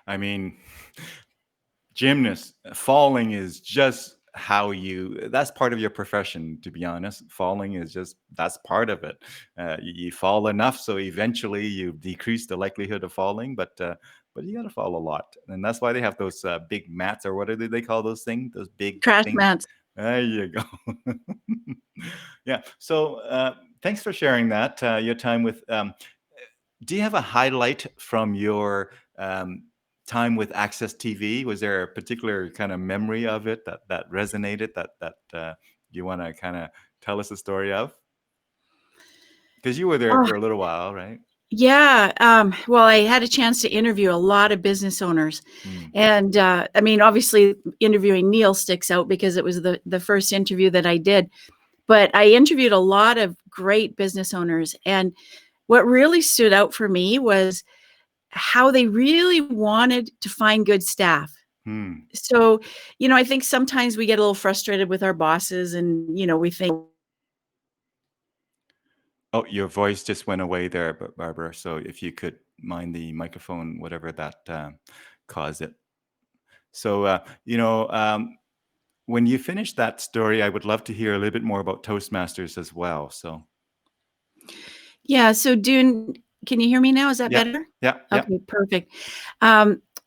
I mean, gymnast falling is just how you that's part of your profession, to be honest. Falling is just that's part of it. You fall enough so eventually you decrease the likelihood of falling, but you got to fall a lot, and that's why they have those big mats, or what do they call those things, those big Crash things. mats. There you go. Yeah, so thanks for sharing that, your time with do you have a highlight from your time with Access TV? Was there a particular kind of memory of it that resonated that you want to kind of tell us a story of? Because you were there Oh, for a little while, right? yeah. Well, I had a chance to interview a lot of business owners. Mm. And I mean, obviously, interviewing Neil sticks out because it was the first interview that I did. But I interviewed a lot of great business owners. And what really stood out for me was how they really wanted to find good staff. Hmm. So, I think sometimes we get a little frustrated with our bosses and, we think, Oh, your voice just went away there, Barbara. So if you could mind the microphone, whatever that caused it. So, when you finish that story, I would love to hear a little bit more about Toastmasters as well. So, yeah. So, Dune, can you hear me now? Is that yeah, better? yeah, yeah. Okay, perfect.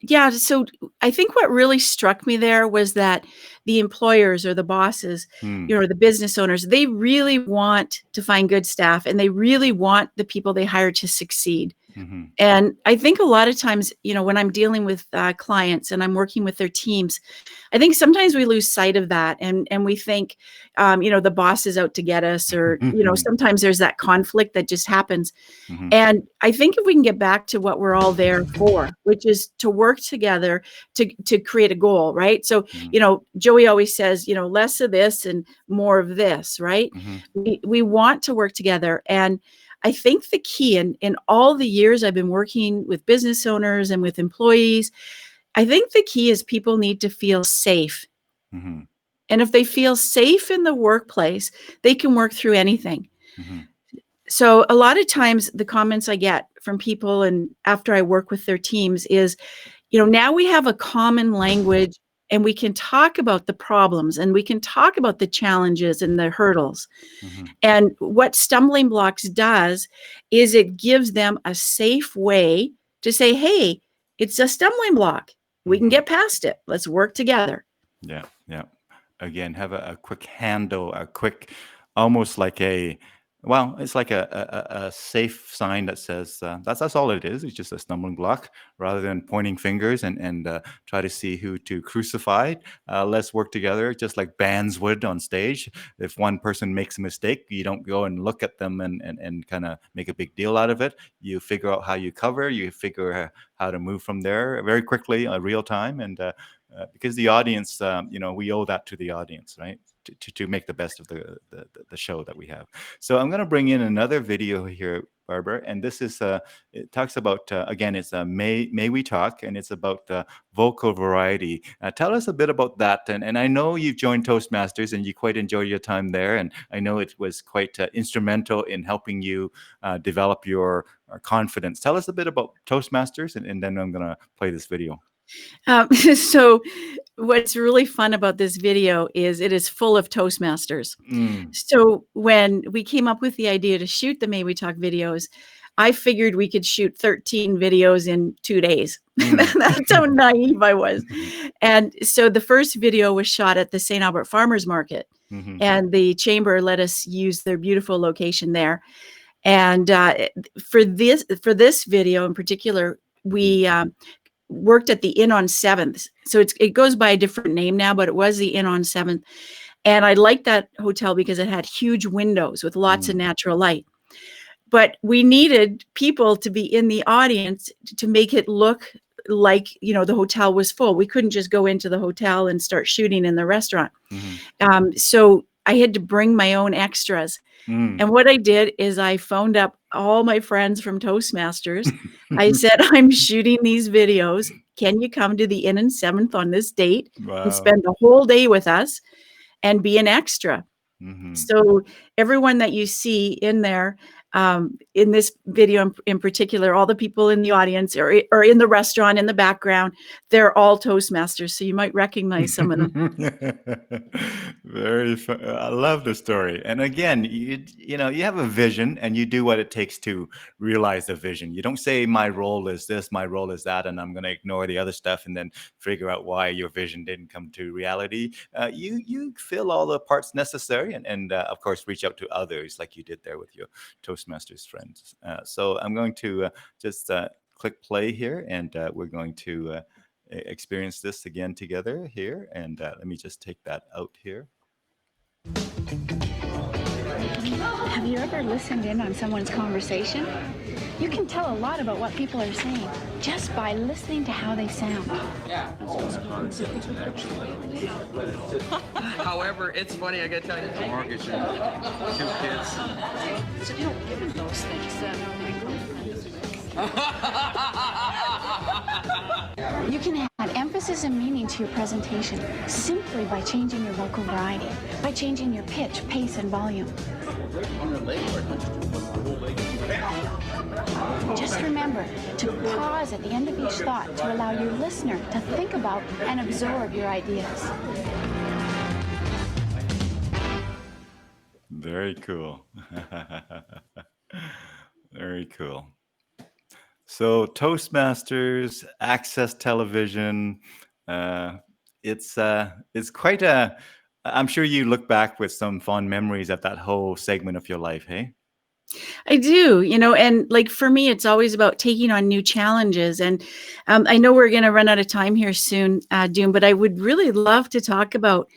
Yeah, so I think what really struck me there was that the employers or the bosses, Hmm. the business owners, they really want to find good staff and they really want the people they hire to succeed. Hmm. And I think a lot of times, when I'm dealing with clients and I'm working with their teams, I think sometimes we lose sight of that, and we think, the boss is out to get us, or sometimes there's that conflict that just happens. Hmm. And I think if we can get back to what we're all there for, which is to work together to create a goal, right? So, Hmm. Joey always says, less of this and more of this, right? Hmm. We want to work together. And I think the key in all the years I've been working with business owners and with employees, I think the key is people need to feel safe. Hmm. And if they feel safe in the workplace, they can work through anything. Hmm. So a lot of times the comments I get from people and after I work with their teams is, now we have a common language and we can talk about the problems and we can talk about the challenges and the hurdles. Hmm. And what Stumbling Blocks does is it gives them a safe way to say, hey, it's a stumbling block. We can get past it. Let's work together. Yeah, yeah. Again, have a quick handle, a quick, almost like it's like a safe sign that says that's all it is. It's just a stumbling block, rather than pointing fingers and try to see who to crucify. Let's work together, just like bands would on stage. If one person makes a mistake, you don't go and look at them and kind of make a big deal out of it. You figure out how you cover. You figure how to move from there very quickly, real time, and because the audience, we owe that to the audience, right? To make the best of the show that we have. So I'm going to bring in another video here, Barbara, and this is it talks about again, it's May We Talk, and it's about vocal variety. Tell us a bit about that, and I know you've joined Toastmasters and you quite enjoy your time there, and I know it was quite instrumental in helping you develop your confidence. Tell us a bit about Toastmasters, and then I'm going to play this video. So what's really fun about this video is it is full of Toastmasters. Mm. So when we came up with the idea to shoot the May We Talk videos, I figured we could shoot 13 videos in 2 days. That's how naive I was. And so the first video was shot at the St. Albert Farmers Market, and the chamber let us use their beautiful location there. And for this video in particular, we worked at the Inn on 7th. So it goes by a different name now, but it was the Inn on 7th. And I liked that hotel because it had huge windows with lots of natural light. But we needed people to be in the audience to make it look like, the hotel was full. We couldn't just go into the hotel and start shooting in the restaurant. So I had to bring my own extras. And what I did is I phoned up all my friends from Toastmasters. I said, I'm shooting these videos. Can you come to the Inn on 7th on this date and spend the whole day with us and be an extra? So everyone that you see in there, In this video in particular, all the people in the audience or in the restaurant in the background, they're all Toastmasters. So you might recognize some of them. Very fun. I love the story. And again, you know, you have a vision and you do what it takes to realize the vision. You don't say my role is this, my role is that, and I'm going to ignore the other stuff and then figure out why your vision didn't come to reality. You fill all the parts necessary and of course, reach out to others like you did there with your Toastmasters friends. So I'm going to just click play here and we're going to experience this again together here. And let me just take that out here. Have you ever listened in on someone's conversation? You can tell a lot about what people are saying just by listening to how they sound. Yeah. However, it's funny, I gotta tell you. Mortgage and 2 kids. So you don't give them those things. You can add emphasis and meaning to your presentation simply by changing your vocal variety, by changing your pitch, pace, and volume. Just remember to pause at the end of each thought to allow your listener to think about and absorb your ideas. Very cool. Very cool. So Toastmasters, Access Television, it's quite a, I'm sure you look back with some fond memories of that whole segment of your life, hey? I do, you know, and like for me, it's always about taking on new challenges. And I know we're going to run out of time here soon, Dune, but I would really love to talk about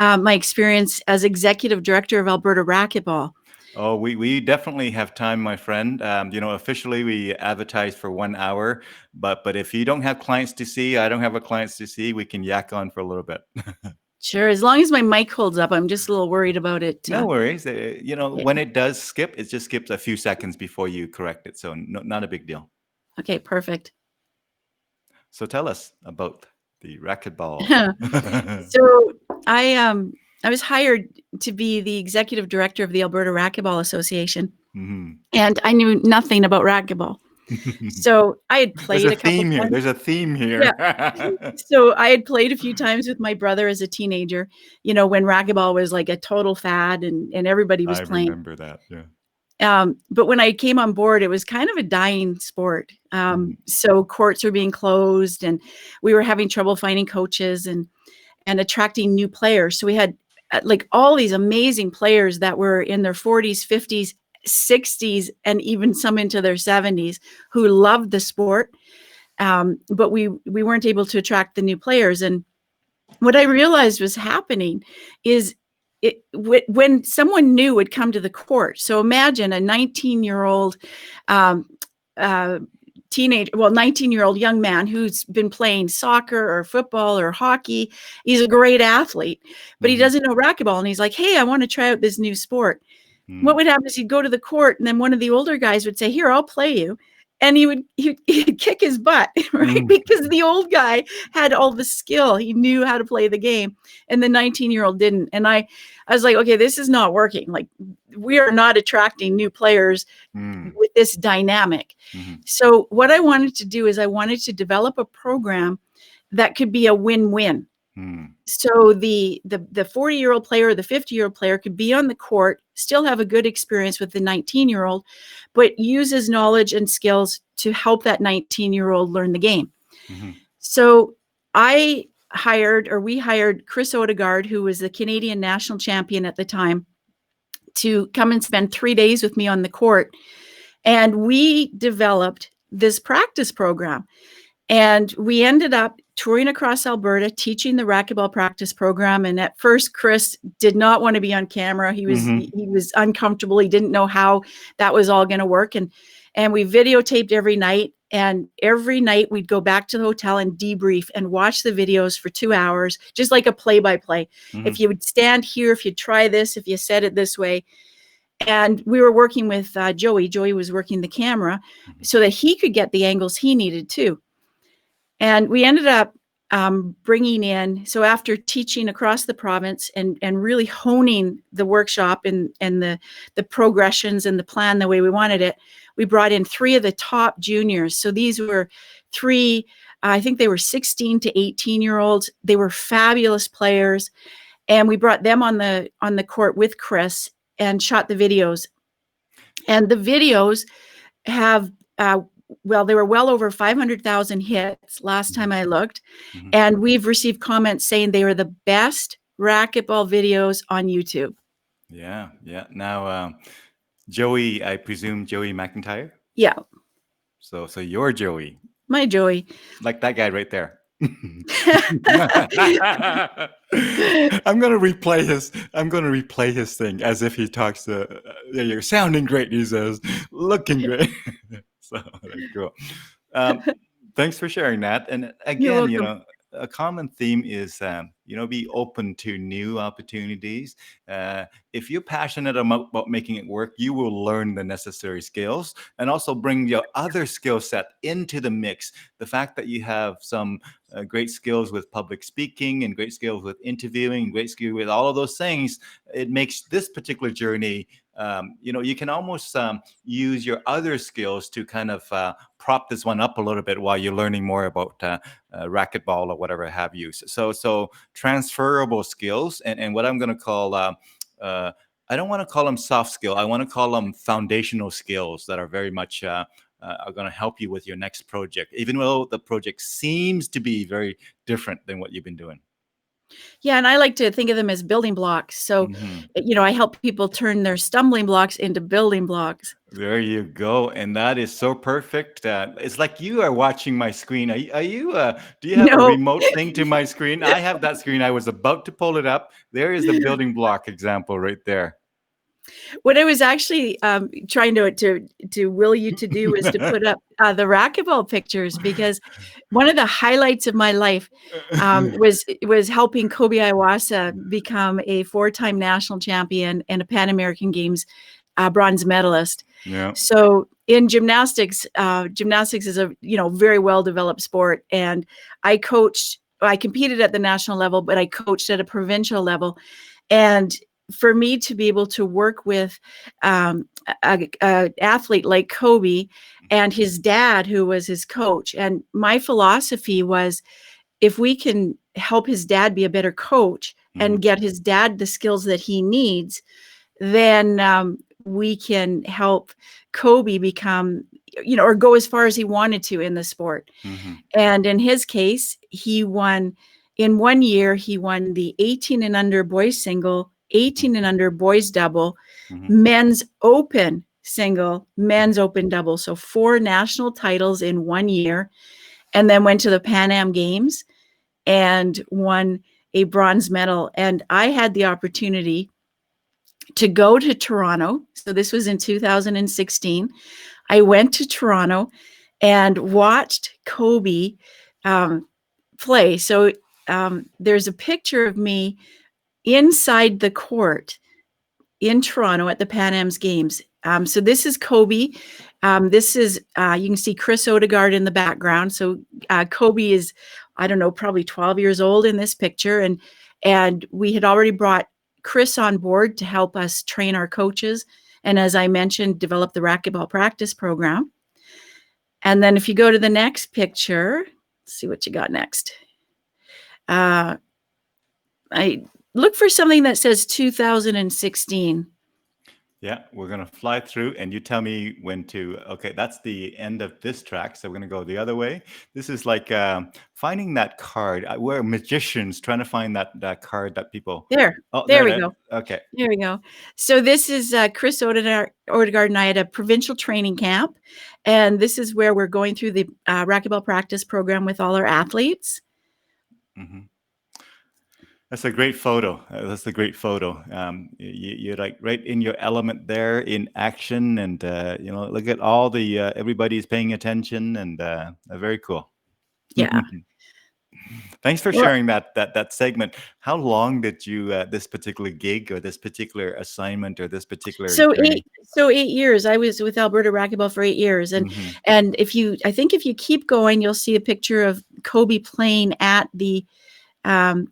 my experience as executive director of Alberta Racquetball. Oh, we definitely have time, my friend. You know, officially we advertise for 1 hour, but if you don't have clients to see, I don't have a clients to see, we can yak on for a little bit. Sure, as long as my mic holds up, I'm just a little worried about it. No worries. You know, when it does skip, it just skips a few seconds before you correct it, so not a big deal. Okay, perfect. So tell us about the racquetball. So I was hired to be the executive director of the Alberta Racquetball Association, and I knew nothing about racquetball. So I had played a couple times. There's a theme here. Yeah. So I had played a few times with my brother as a teenager, you know, when racquetball was like a total fad and everybody was playing. I remember that, yeah. But when I came on board, it was kind of a dying sport. So courts were being closed and we were having trouble finding coaches and attracting new players. So we had like all these amazing players that were in their 40s, 50s, 60s, and even some into their 70s who loved the sport. But we weren't able to attract the new players. And what I realized was happening is when someone new would come to the court. So imagine a 19-year-old 19-year-old young man who's been playing soccer or football or hockey. He's a great athlete, but he doesn't know racquetball. And he's like, hey, I want to try out this new sport. What would happen is he'd go to the court and then one of the older guys would say, here, I'll play you. And he'd kick his butt, right? Because the old guy had all the skill. He knew how to play the game. And the 19-year-old didn't. And I was like, okay, this is not working. Like, we are not attracting new players with this dynamic. So what I wanted to do is I wanted to develop a program that could be a win-win. So the 40-year-old player or the 50-year-old player could be on the court, still have a good experience with the 19-year-old, but use his knowledge and skills to help that 19-year-old learn the game. So we hired Chris Odegaard, who was the Canadian national champion at the time, to come and spend 3 days with me on the court. And we developed this practice program. And we ended up touring across Alberta, teaching the racquetball practice program. And at first, Chris did not want to be on camera. He was uncomfortable. He didn't know how that was all going to work. And we videotaped every night. And every night we'd go back to the hotel and debrief and watch the videos for 2 hours, just like a play-by-play. If you would stand here, if you try this, if you said it this way. And we were working with Joey. Joey was working the camera so that he could get the angles he needed too. And we ended up bringing in, so after teaching across the province and really honing the workshop and the progressions and the plan the way we wanted it, we brought in 3 of the top juniors. So these were 3, I think they were 16 to 18-year-olds. They were fabulous players. And we brought them on the court with Chris and shot the videos. And the videos have, they were well over 500,000 hits last time I looked. Mhm. And we've received comments saying they are the best racquetball videos on YouTube. Yeah. Now, Joey, I presume Joey McIntyre. Yeah, So you're Joey, my Joey. like that guy right there. I'm gonna replay his thing as if he talks to. You're sounding great. He says, looking great. So that's cool. Thanks for sharing that. And You're again, welcome. a common theme is be open to new opportunities. If you're passionate about making it work, you will learn the necessary skills and also bring your other skill set into the mix. The fact that you have some great skills with public speaking and great skills with interviewing, great skill with all of those things, it makes this particular journey. You can almost use your other skills to kind of prop this one up a little bit while you're learning more about racquetball or whatever have you. So transferable skills, and what I'm going to call, I don't want to call them soft skill. I want to call them foundational skills that are very much are going to help you with your next project, even though the project seems to be very different than what you've been doing. Yeah, and I like to think of them as building blocks. So, I help people turn their stumbling blocks into building blocks. There you go, and that is so perfect. It's like you are watching my screen. Are you? Do you have a No. remote thing to my screen? I have that screen. I was about to pull it up. There is the building block example right there. What I was actually trying to will you to do is to put up the racquetball pictures, because one of the highlights of my life was helping Kobe Iwasa become a 4-time national champion and a Pan American Games bronze medalist. Yeah. So in gymnastics, gymnastics is a very well developed sport, and I competed at the national level, but I coached at a provincial level, and for me to be able to work with a athlete like Kobe and his dad, who was his coach, and my philosophy was, if we can help his dad be a better coach and get his dad the skills that he needs, then we can help Kobe become, or go as far as he wanted to in the sport. And in his case, in 1 year, he won the 18 and under boys single, 18 and under boys double, men's open single, men's open double. So 4 national titles in 1 year, and then went to the Pan Am Games and won a bronze medal. And I had the opportunity to go to Toronto. So this was in 2016. I went to Toronto and watched Kobe play. So there's a picture of me inside the court in Toronto at the Pan Am's Games. So this is Kobe. This is, you can see Chris Odegaard in the background. So Kobe is, I don't know, probably 12 years old in this picture. And we had already brought Chris on board to help us train our coaches. And as I mentioned, develop the racquetball practice program. And then if you go to the next picture, let's see what you got next. I look for something that says 2016. Yeah, we're going to fly through and you tell me when to. Okay, that's the end of this track. So we're going to go the other way. This is like finding that card. We're magicians trying to find that card that people. There. Oh, there we go. Okay. There we go. So this is Chris Odegaard and I at a provincial training camp. And this is where we're going through the racquetball practice program with all our athletes. That's a great photo. That's a great photo. You're like right in your element there in action, and look at all the everybody's paying attention, and very cool. Yeah. Thanks for Well, sharing that segment. How long did you this particular gig or this particular assignment or this particular so journey? 8 years. I was with Alberta Racquetball for 8 years, and Hmm. I think if you keep going, you'll see a picture of Kobe playing at the. Um,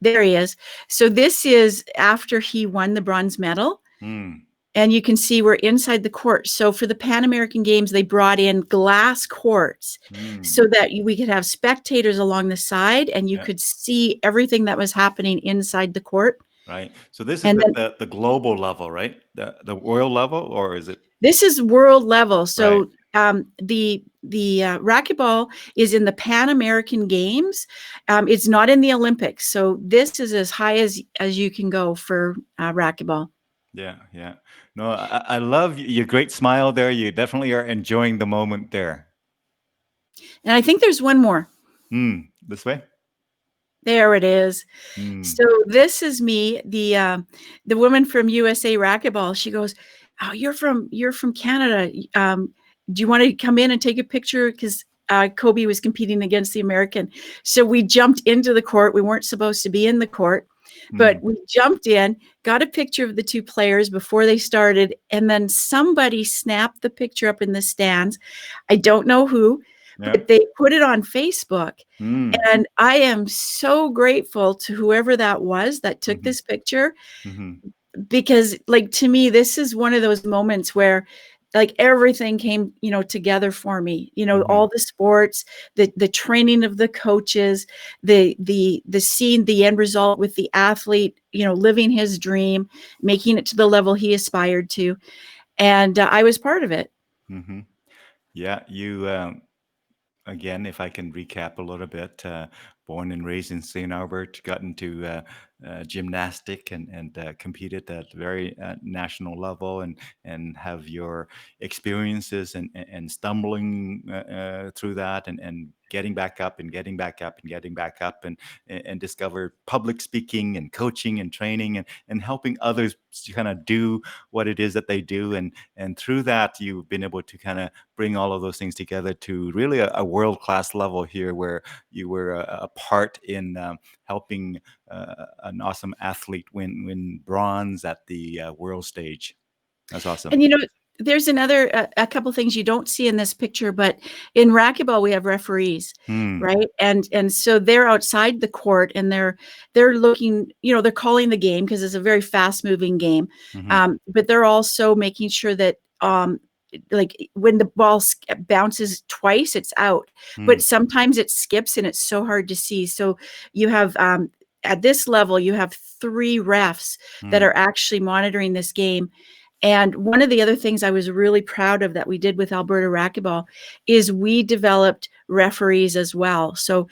there he is. So this is after he won the bronze medal. Mm. And you can see we're inside the court. So for the Pan American Games, they brought in glass courts Mm. so that we could have spectators along the side and you Yeah. could see everything that was happening inside the court. Right. So this is And then the global level, right? The world level, or is it this is world level. right? So the racquetball is in the Pan American Games. It's not in the Olympics. So this is as high as you can go for racquetball. Yeah, yeah. No, I love your great smile there. You definitely are enjoying the moment there. And I think there's one more. This way. There it is. Mm. So this is me, the woman from USA Racquetball. She goes, "Oh, you're from Canada. Do you want to come in and take a picture?" Because Kobe was competing against the American. So we jumped into the court. We weren't supposed to be in the court, but we jumped in, got a picture of the two players before they started, and then somebody snapped the picture up in the stands. I don't know who. Yeah. But they put it on Facebook. Mm. And I am so grateful to whoever that was that took this picture, because like, to me, this is one of those moments where like everything came, together for me, all the sports, the training of the coaches, the scene, the end result with the athlete, living his dream, making it to the level he aspired to. And I was part of it. Mm-hmm. Yeah, you again, if I can recap a little bit, born and raised in St. Albert, got into gymnastic and competed at very national level, and have your experiences and stumbling through that, and getting back up and getting back up and getting back up, and discover public speaking and coaching and training and helping others to kind of do what it is that they do, and through that you've been able to kind of bring all of those things together to really a world-class level here, where you were a part in helping an awesome athlete win bronze at the world stage. That's awesome. And there's another a couple things you don't see in this picture, but in racquetball we have referees, right? And so they're outside the court and they're looking, they're calling the game because it's a very fast moving game, but they're also making sure that like when the ball bounces twice, it's out, but sometimes it skips and it's so hard to see. So you have at this level you have 3 refs that are actually monitoring this game. And one of the other things I was really proud of that we did with Alberta Racquetball is we developed referees as well. So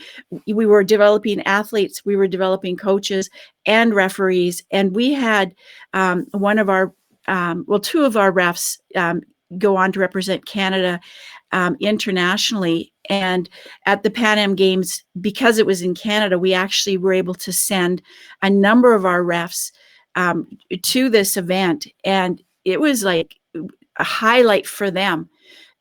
we were developing athletes, we were developing coaches and referees. And we had one of our, 2 of our refs go on to represent Canada internationally. And at the Pan Am Games, because it was in Canada, we actually were able to send a number of our refs to this event. And it was like a highlight for them.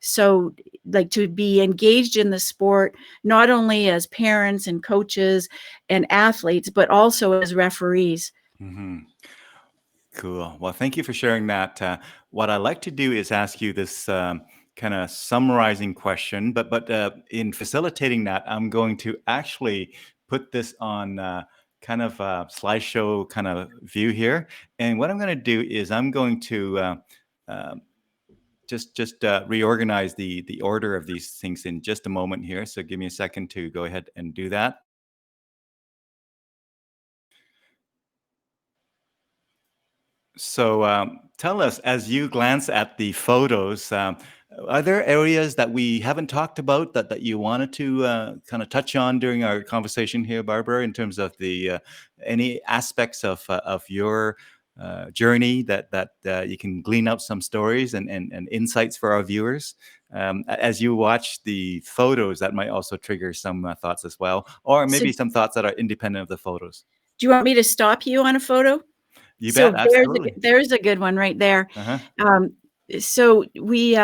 So like to be engaged in the sport, not only as parents and coaches and athletes, but also as referees. Cool. Well, thank you for sharing that. What I like to do is ask you this kind of summarizing question, but in facilitating that, I'm going to actually put this on kind of a slideshow kind of view here. And what I'm going to do is I'm going to just reorganize the order of these things in just a moment here. So give me a second to go ahead and do that. So tell us, as you glance at the photos, are there areas that we haven't talked about that you wanted to kind of touch on during our conversation here, Barbara, in terms of the any aspects of your journey that you can glean out some stories and insights for our viewers as you watch the photos that might also trigger some thoughts as well, or maybe some thoughts that are independent of the photos? Do you want me to stop you on a photo? You So bet, absolutely. there's a good one right there. So we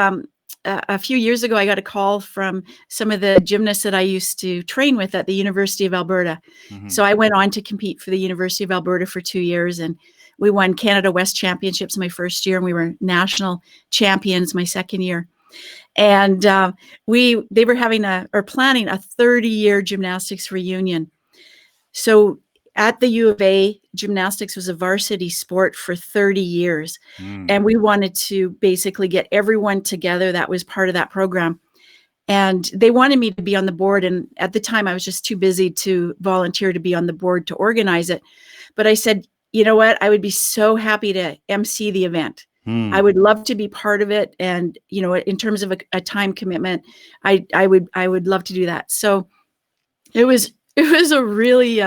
a few years ago, I got a call from some of the gymnasts that I used to train with at the University of Alberta. Mhm. So I went on to compete for the University of Alberta for 2 years, and we won Canada West Championships my first year, and we were national champions my second year. And they were planning a 30-year gymnastics reunion. So at the U of A, gymnastics was a varsity sport for 30 years. And we wanted to basically get everyone together that was part of that program. And they wanted me to be on the board. And at the time, I was just too busy to volunteer to be on the board to organize it. But I said, you know what? I would be so happy to MC the event. I would love to be part of it. And, you know, in terms of a time commitment, I would love to do that. So it was a really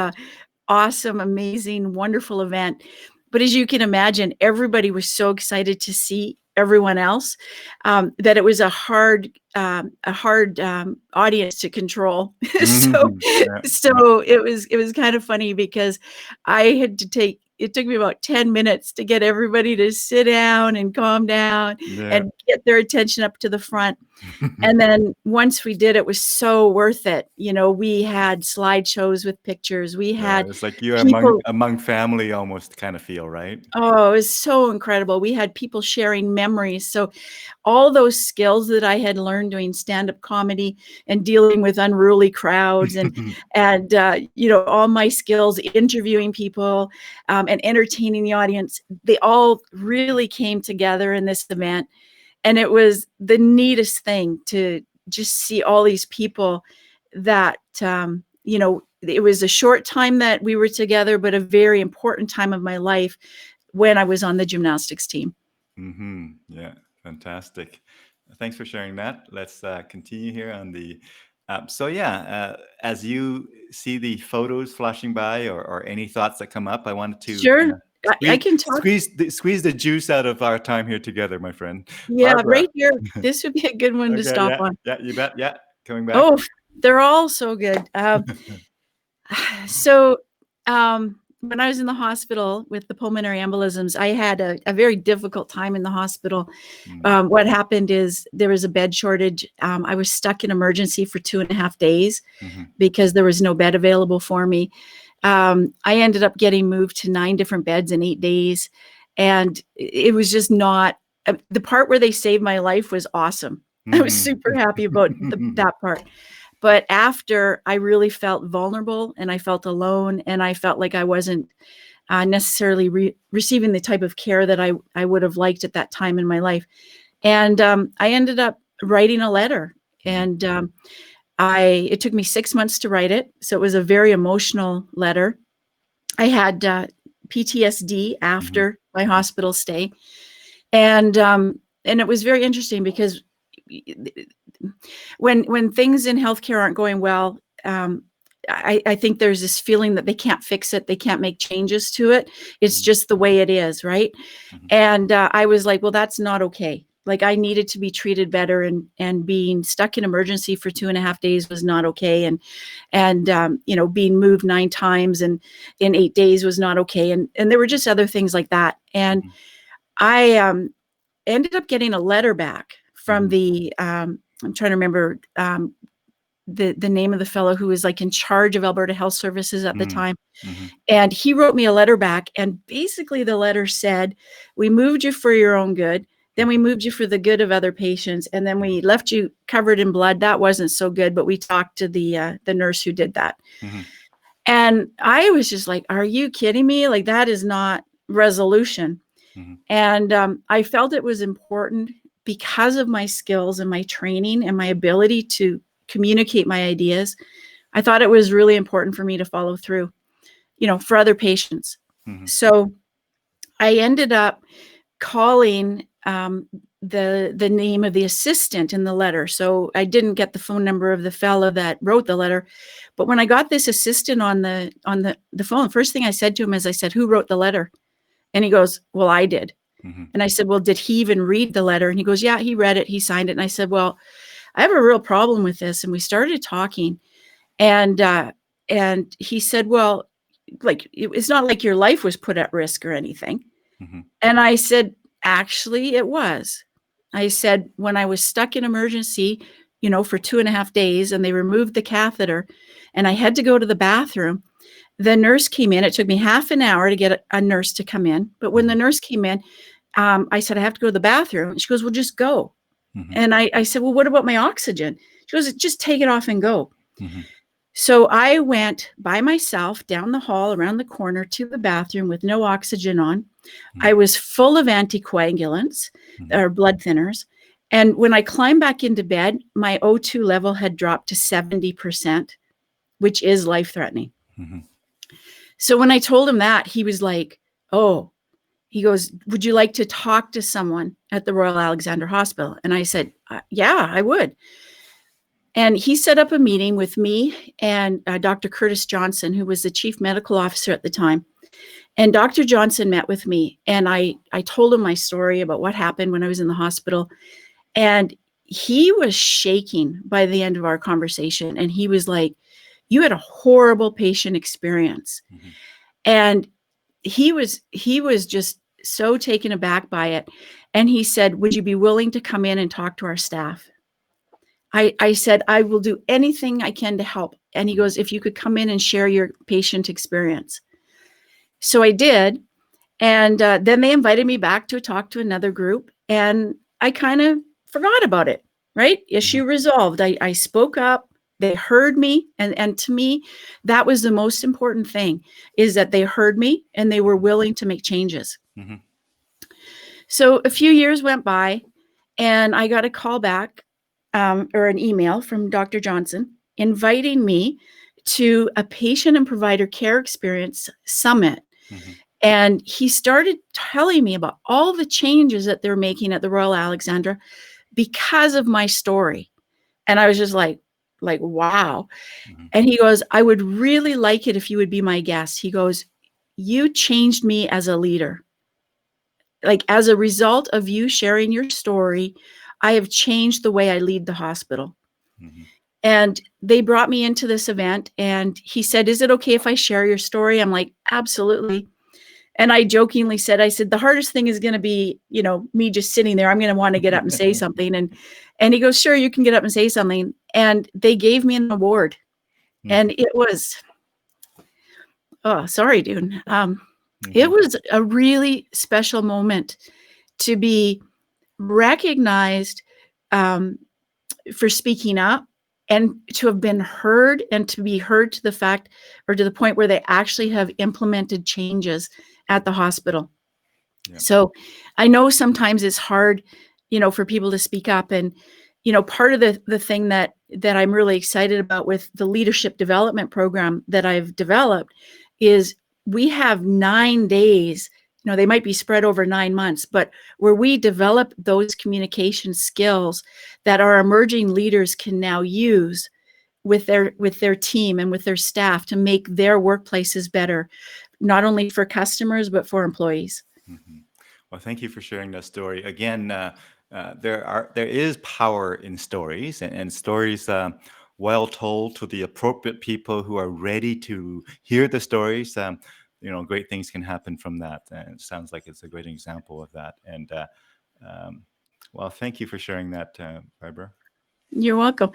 awesome, amazing, wonderful event. But as you can imagine, everybody was so excited to see everyone else that it was a hard audience to control. So it was kind of funny because it took me about 10 minutes to get everybody to sit down and calm down and get their attention up to the front. And then once we did, it was so worth it. You know, we had slideshows with pictures. We had it's like you're people among family almost kind of feel, right? Oh, it was so incredible. We had people sharing memories. So all those skills that I had learned doing stand-up comedy and dealing with unruly crowds and you know, all my skills interviewing people and entertaining the audience, they all really came together in this event. And it was the neatest thing to just see all these people that, you know, it was a short time that we were together, but a very important time of my life when I was on the gymnastics team. Yeah, fantastic. Thanks for sharing that. Let's continue here on the. So yeah, as you see the photos flashing by, or any thoughts that come up, I wanted to Sure, I can talk. Squeeze the juice out of our time here together, my friend. Yeah, Barbara. right here. This would be a good one to stop on. Yeah, you bet. Yeah, coming back. Oh, they're all so good. So when I was in the hospital with the pulmonary embolisms, I had a very difficult time in the hospital. What happened is there was a bed shortage. I was stuck in emergency for 2.5 days because there was no bed available for me. I ended up getting moved to 9 different beds in 8 days. And it was just not, the part where they saved my life was awesome. I was super happy about that part. But after, I really felt vulnerable and I felt alone and I felt like I wasn't necessarily receiving the type of care that I would have liked at that time in my life. And I ended up writing a letter, and it took me 6 months to write it. So it was a very emotional letter. I had PTSD after my hospital stay. And it was very interesting because when things in healthcare aren't going well, I think there's this feeling that they can't fix it. They can't make changes to it. It's just the way it is, right? And I was like, well, that's not okay. Like, I needed to be treated better, and being stuck in emergency for 2.5 days was not okay. And you know, being moved 9 times and in 8 days was not okay. And there were just other things like that. And I ended up getting a letter back from the, I'm trying to remember the name of the fellow who was like in charge of Alberta Health Services at the time. And he wrote me a letter back. And basically the letter said, we moved you for your own good. Then we moved you for the good of other patients. And then we left you covered in blood. That wasn't so good, but we talked to the nurse who did that. And I was just like, are you kidding me? Like, that is not resolution. And I felt it was important because of my skills and my training and my ability to communicate my ideas. I thought it was really important for me to follow through, you know, for other patients. So I ended up calling the name of the assistant in the letter. So I didn't get the phone number of the fellow that wrote the letter. But when I got this assistant on the phone, the first thing I said to him is, I said, who wrote the letter? And he goes, well, I did. And I said, well, did he even read the letter? And he goes, yeah, he read it. He signed it. And I said, well, I have a real problem with this. And we started talking, and he said, well, like, it's not like your life was put at risk or anything. And I said, actually, it was. I said, when I was stuck in emergency, for 2.5 days, and they removed the catheter and I had to go to the bathroom, the nurse came in. It took me half an hour to get a nurse to come in. But when the nurse came in, I said, I have to go to the bathroom. And she goes, well, just go. Mm-hmm. And I said, well, what about my oxygen? She goes, just take it off and go. Mm-hmm. So I went by myself down the hall around the corner to the bathroom with no oxygen on. Mm-hmm. I was full of anticoagulants or blood thinners. And when I climbed back into bed, my O2 level had dropped to 70%, which is life-threatening. Mm-hmm. So when I told him that, he was like, oh, he goes, would you like to talk to someone at the Royal Alexandra Hospital? And I said, yeah, I would. And he set up a meeting with me and Dr. Curtis Johnson, who was the chief medical officer at the time. And Dr. Johnson met with me, and I told him my story about what happened when I was in the hospital. And he was shaking by the end of our conversation. And he was like, you had a horrible patient experience. Mm-hmm. And he was just so taken aback by it. And he said, would you be willing to come in and talk to our staff? I said, I will do anything I can to help. And he goes, if you could come in and share your patient experience. So I did. And then they invited me back to talk to another group. And I kind of forgot about it, right? Issue resolved. I spoke up. They heard me. And to me, that was the most important thing, is that they heard me and they were willing to make changes. Mm-hmm. So a few years went by and I got a call back or an email from Dr. Johnson inviting me to a patient and provider care experience summit. Mm-hmm. And he started telling me about all the changes that they're making at the Royal Alexandra because of my story. And I was just like, wow. Mm-hmm. And he goes, I would really like it if you would be my guest. He goes, you changed me as a leader. Like, as a result of you sharing your story, I have changed the way I lead the hospital. Mm-hmm. And they brought me into this event and he said, is it okay if I share your story? I'm like, absolutely. And I jokingly said, the hardest thing is going to be, me just sitting there. I'm going to want to get up and say something. And he goes, sure, you can get up and say something. And they gave me an award. Mm-hmm. And it was, oh, sorry, Dune. It was a really special moment to be recognized for speaking up and to have been heard, and to be heard to the fact, or to the point where they actually have implemented changes at the hospital. Yeah. So I know sometimes it's hard, for people to speak up. And, part of the thing that I'm really excited about with the leadership development program that I've developed is we have 9 days, they might be spread over 9 months, but where we develop those communication skills that our emerging leaders can now use with their team and with their staff to make their workplaces better, not only for customers, but for employees. Mm-hmm. Well, thank you for sharing that story. Again, there is power in stories, and stories well told to the appropriate people who are ready to hear the stories. Great things can happen from that. And it sounds like it's a great example of that. And well, thank you for sharing that, Barbara. You're welcome.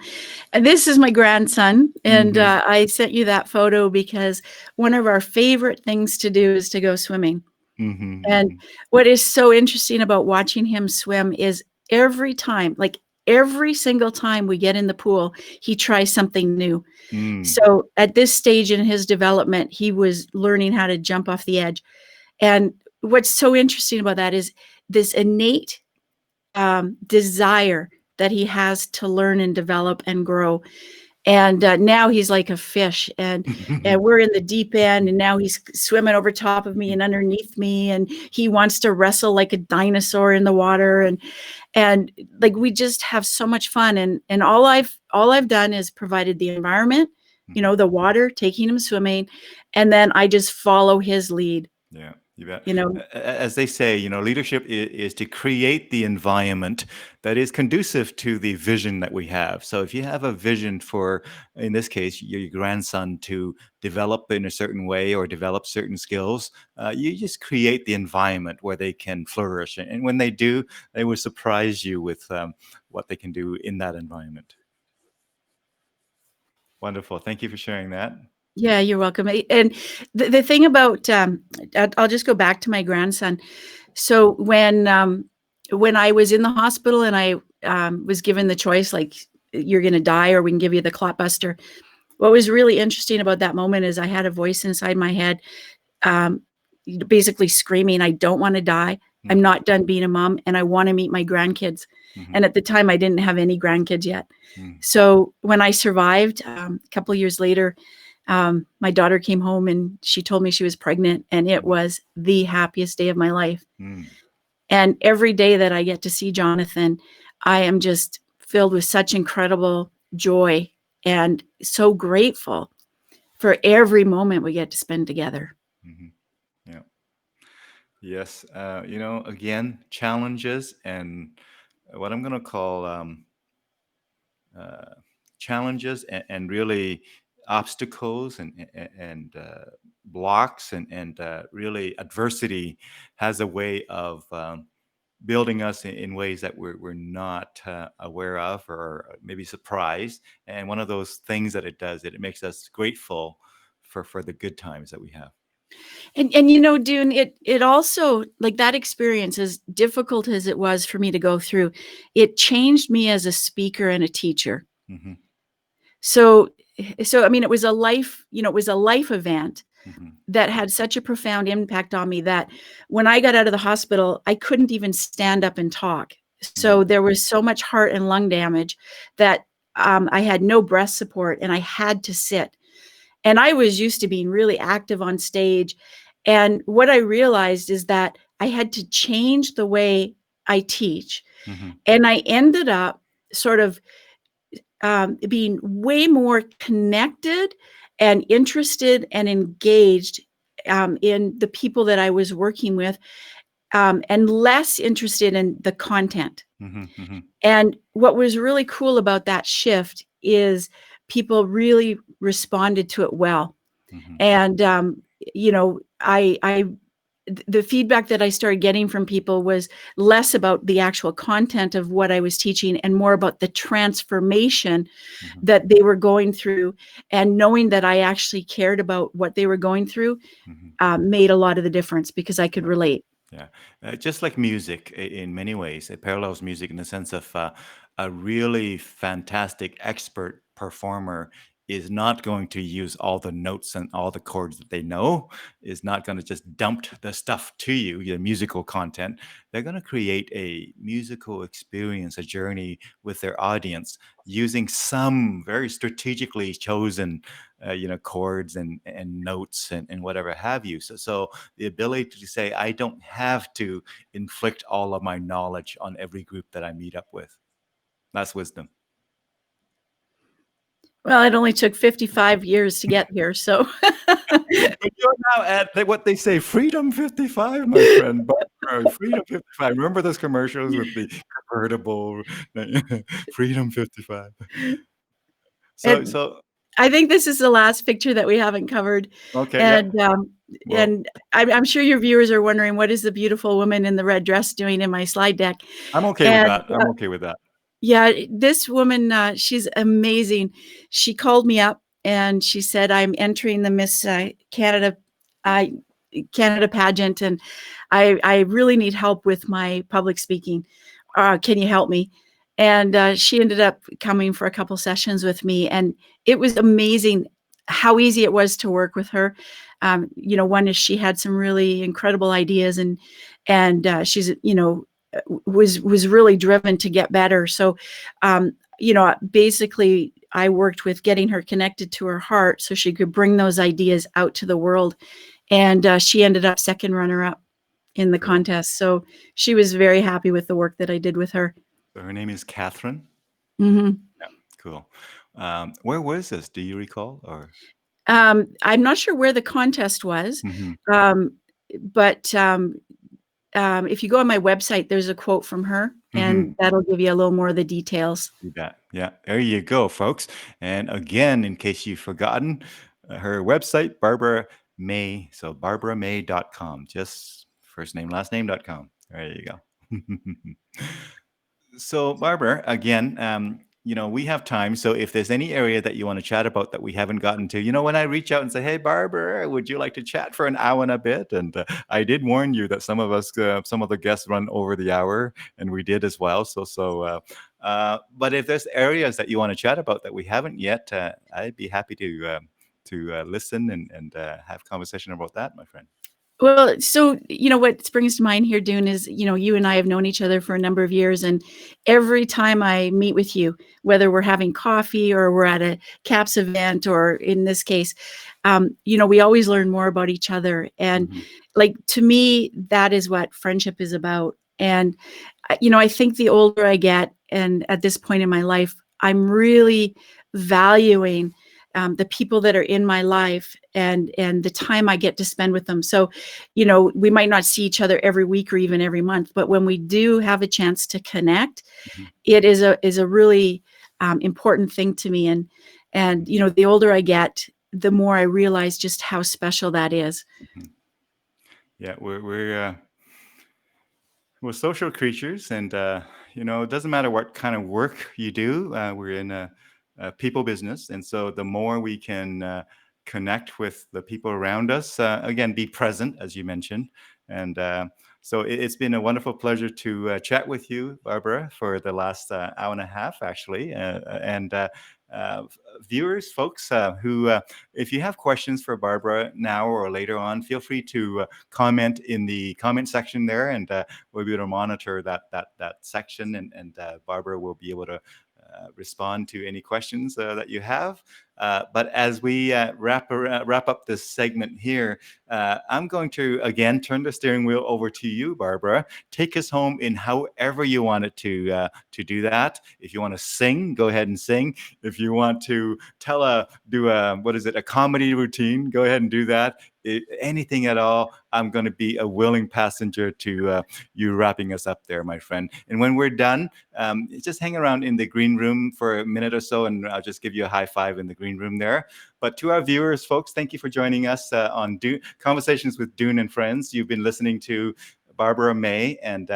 And this is my grandson. And I sent you that photo because one of our favorite things to do is to go swimming. Mm-hmm. And what is so interesting about watching him swim is every single time we get in the pool, he tries something new. So at this stage in his development, he was learning how to jump off the edge. And what's so interesting about that is this innate desire that he has to learn and develop and grow. And now he's like a fish, and we're in the deep end, and now he's swimming over top of me and underneath me, and he wants to wrestle like a dinosaur in the water, and like we just have so much fun. And all I've done is provided the environment, the water, taking him swimming, and then I just follow his lead. Yeah. You bet. You know, As they say, leadership is to create the environment that is conducive to the vision that we have. So if you have a vision for, in this case, your grandson to develop in a certain way or develop certain skills, you just create the environment where they can flourish. And when they do, they will surprise you with what they can do in that environment. Wonderful. Thank you for sharing that. yeah, you're welcome. And the thing about, I'll just go back to my grandson. So when I was in the hospital and I was given the choice, like, you're going to die or we can give you the clot buster. What was really interesting about that moment is I had a voice inside my head, basically screaming, I don't want to die. I'm not done being a mom and I want to meet my grandkids. And at the time I didn't have any grandkids yet. So when I survived, a couple of years later, my daughter came home and she told me she was pregnant, and it was the happiest day of my life. And every day that I get to see Jonathan, I am just filled with such incredible joy and so grateful for every moment we get to spend together. Yeah. Yes. Again, challenges and what I'm going to call challenges and really obstacles and blocks and really adversity has a way of building us in ways that we're not aware of or maybe surprised. And one of those things that it does, it makes us grateful for the good times that we have. And Dune, it also, like, that experience, as difficult as it was for me to go through, it changed me as a speaker and a teacher. So I mean, it was a life event that had such a profound impact on me that when I got out of the hospital, I couldn't even stand up and talk. So there was so much heart and lung damage that I had no breath support and I had to sit. And I was used to being really active on stage. And what I realized is that I had to change the way I teach. And I ended up sort of being way more connected and interested and engaged in the people that I was working with, and less interested in the content. And what was really cool about that shift is people really responded to it well. And, the feedback that I started getting from people was less about the actual content of what I was teaching and more about the transformation that they were going through, and knowing that I actually cared about what they were going through made a lot of the difference because I could relate. Yeah. Just like music in many ways, it parallels music in the sense of a really fantastic expert performer is not going to use all the notes and all the chords that they know, is not going to just dump the stuff to you, the musical content. They're going to create a musical experience, a journey with their audience using some very strategically chosen chords and notes and whatever have you. So the ability to say, I don't have to inflict all of my knowledge on every group that I meet up with. That's wisdom. Well, it only took 55 years to get here, so. But you're now at what they say, Freedom 55, my friend. Freedom 55. Remember those commercials with the convertible Freedom 55? So I think this is the last picture that we haven't covered. Okay. And and I'm sure your viewers are wondering, what is the beautiful woman in the red dress doing in my slide deck? I'm okay with that. I'm okay with that. Yeah, this woman, she's amazing. She called me up and she said, I'm entering the Miss Canada pageant, and I really need help with my public speaking. Can you help me? And she ended up coming for a couple sessions with me, and it was amazing how easy it was to work with her. One is she had some really incredible ideas, and she's was really driven to get better. So, basically I worked with getting her connected to her heart so she could bring those ideas out to the world. And she ended up second runner-up in the contest. So she was very happy with the work that I did with her. So her name is Catherine? Yeah, cool. Where was this? Do you recall? Or I'm not sure where the contest was. but if you go on my website, there's a quote from her, and that'll give you a little more of the details. You bet. Yeah, there you go, folks. And again, in case you've forgotten, her website, Barbara May. So barbaramay.com. Just first name, last name.com. There you go. So, Barbara, again, we have time. So, if there's any area that you want to chat about that we haven't gotten to, when I reach out and say, "Hey, Barbara, would you like to chat for an hour and a bit?" And I did warn you that some of the guests run over the hour, and we did as well. But if there's areas that you want to chat about that we haven't yet, I'd be happy to listen and have conversation about that, my friend. Well, so, what springs to mind here, Dune, is, you and I have known each other for a number of years. And every time I meet with you, whether we're having coffee or we're at a CAPS event, or in this case, we always learn more about each other. And like, to me, that is what friendship is about. And, I think the older I get, and at this point in my life, I'm really valuing the people that are in my life and the time I get to spend with them. So, we might not see each other every week or even every month, but when we do have a chance to connect, it is a really important thing to me. And the older I get, the more I realize just how special that is. Yeah, we're social creatures, and it doesn't matter what kind of work you do. We're in a people business, and so the more we can connect with the people around us, again, be present, as you mentioned, and so it's been a wonderful pleasure to chat with you, Barbara, for the last hour and a half, actually, and viewers, folks, who, if you have questions for Barbara now or later on, feel free to comment in the comment section there, and we'll be able to monitor that section, and Barbara will be able to respond to any questions that you have. But as we wrap up this segment here, I'm going to again turn the steering wheel over to you, Barbara. Take us home in however you want it to do that. If you want to sing, go ahead and sing. If you want to do a comedy routine, go ahead and do that. Anything at all, I'm going to be a willing passenger to you wrapping us up there, my friend. And when we're done, just hang around in the green room for a minute or so, and I'll just give you a high five in the green room there. But to our viewers, folks, thank you for joining us on Conversations with Dune and Friends. You've been listening to Barbara May, and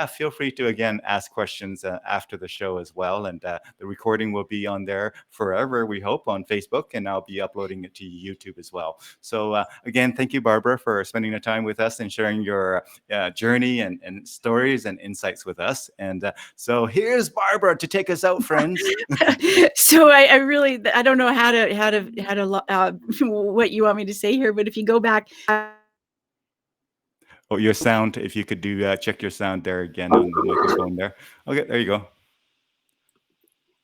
feel free to, again, ask questions after the show as well. And the recording will be on there forever, we hope, on Facebook, and I'll be uploading it to YouTube as well. So again, thank you, Barbara, for spending the time with us and sharing your journey and stories and insights with us. And so here's Barbara to take us out, friends. So I really, I don't know how to what you want me to say here, but if you go back. Oh, your sound, if you could do check your sound there again on the microphone there. Okay, there you go.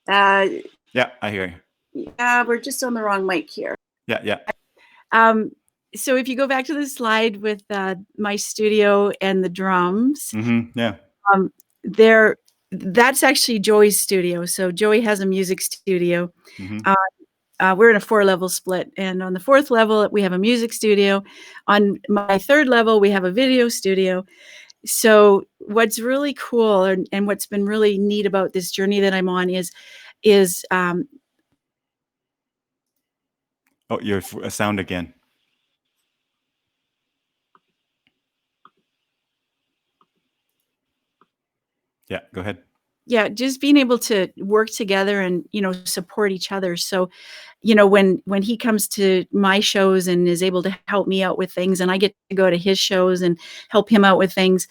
Yeah, I hear you. We're just on the wrong mic here. Yeah. So if you go back to the slide with my studio and the drums, yeah. That's actually Joey's studio. So Joey has a music studio. We're in a 4-level split, and on the 4th level we have a music studio. On my 3rd level we have a video studio. So what's really cool and what's been really neat about this journey that I'm on is your sound again. Yeah, go ahead. Yeah, just being able to work together and, support each other. So, when he comes to my shows and is able to help me out with things, and I get to go to his shows and help him out with things,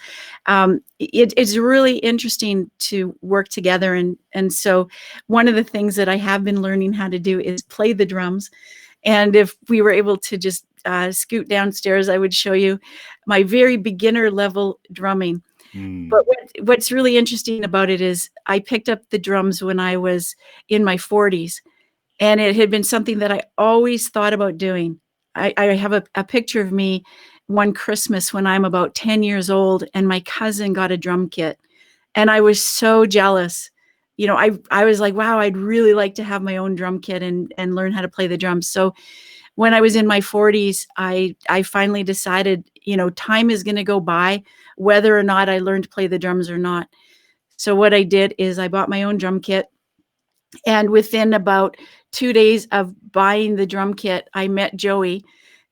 it's really interesting to work together. And so one of the things that I have been learning how to do is play the drums. And if we were able to just scoot downstairs, I would show you my very beginner level drumming. But what's really interesting about it is I picked up the drums when I was in my 40s, and it had been something that I always thought about doing. I have a picture of me one Christmas when I'm about 10 years old, and my cousin got a drum kit, and I was so jealous. I was like, wow, I'd really like to have my own drum kit and learn how to play the drums. So when I was in my 40s, I finally decided, time is going to go by whether or not I learned to play the drums or not. So what I did is I bought my own drum kit, and within about 2 days of buying the drum kit, I met Joey,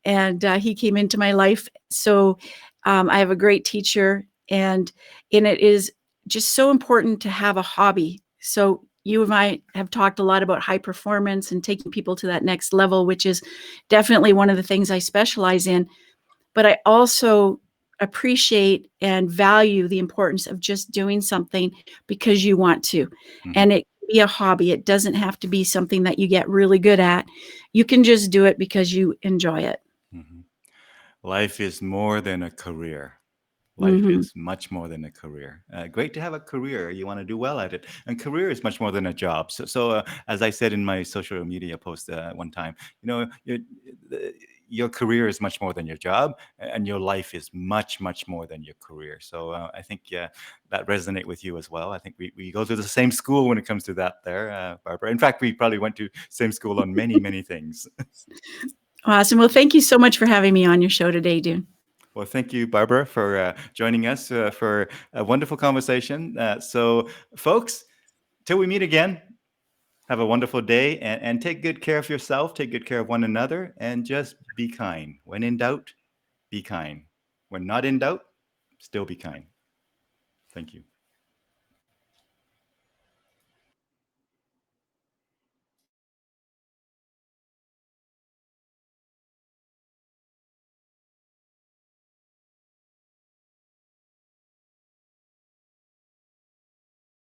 and he came into my life. So I have a great teacher, and it is just so important to have a hobby. So you and I have talked a lot about high performance and taking people to that next level, which is definitely one of the things I specialize in. But I also appreciate and value the importance of just doing something because you want to. Mm-hmm. And it can be a hobby. It doesn't have to be something that you get really good at. You can just do it because you enjoy it. Mm-hmm. Life is more than a career. Life is much more than a career. Great to have a career. You want to do well at it. And career is much more than a job. So as I said in my social media post one time, your career is much more than your job, and your life is much, much more than your career. So I think that resonate with you as well. I think we go to the same school when it comes to that there, Barbara. In fact, we probably went to same school on many, many things. Awesome. Well, thank you so much for having me on your show today, Dune. Well, thank you, Barbara, for joining us for a wonderful conversation. So, folks, till we meet again, have a wonderful day and take good care of yourself, take good care of one another, and just be kind. When in doubt, be kind. When not in doubt, still be kind. Thank you.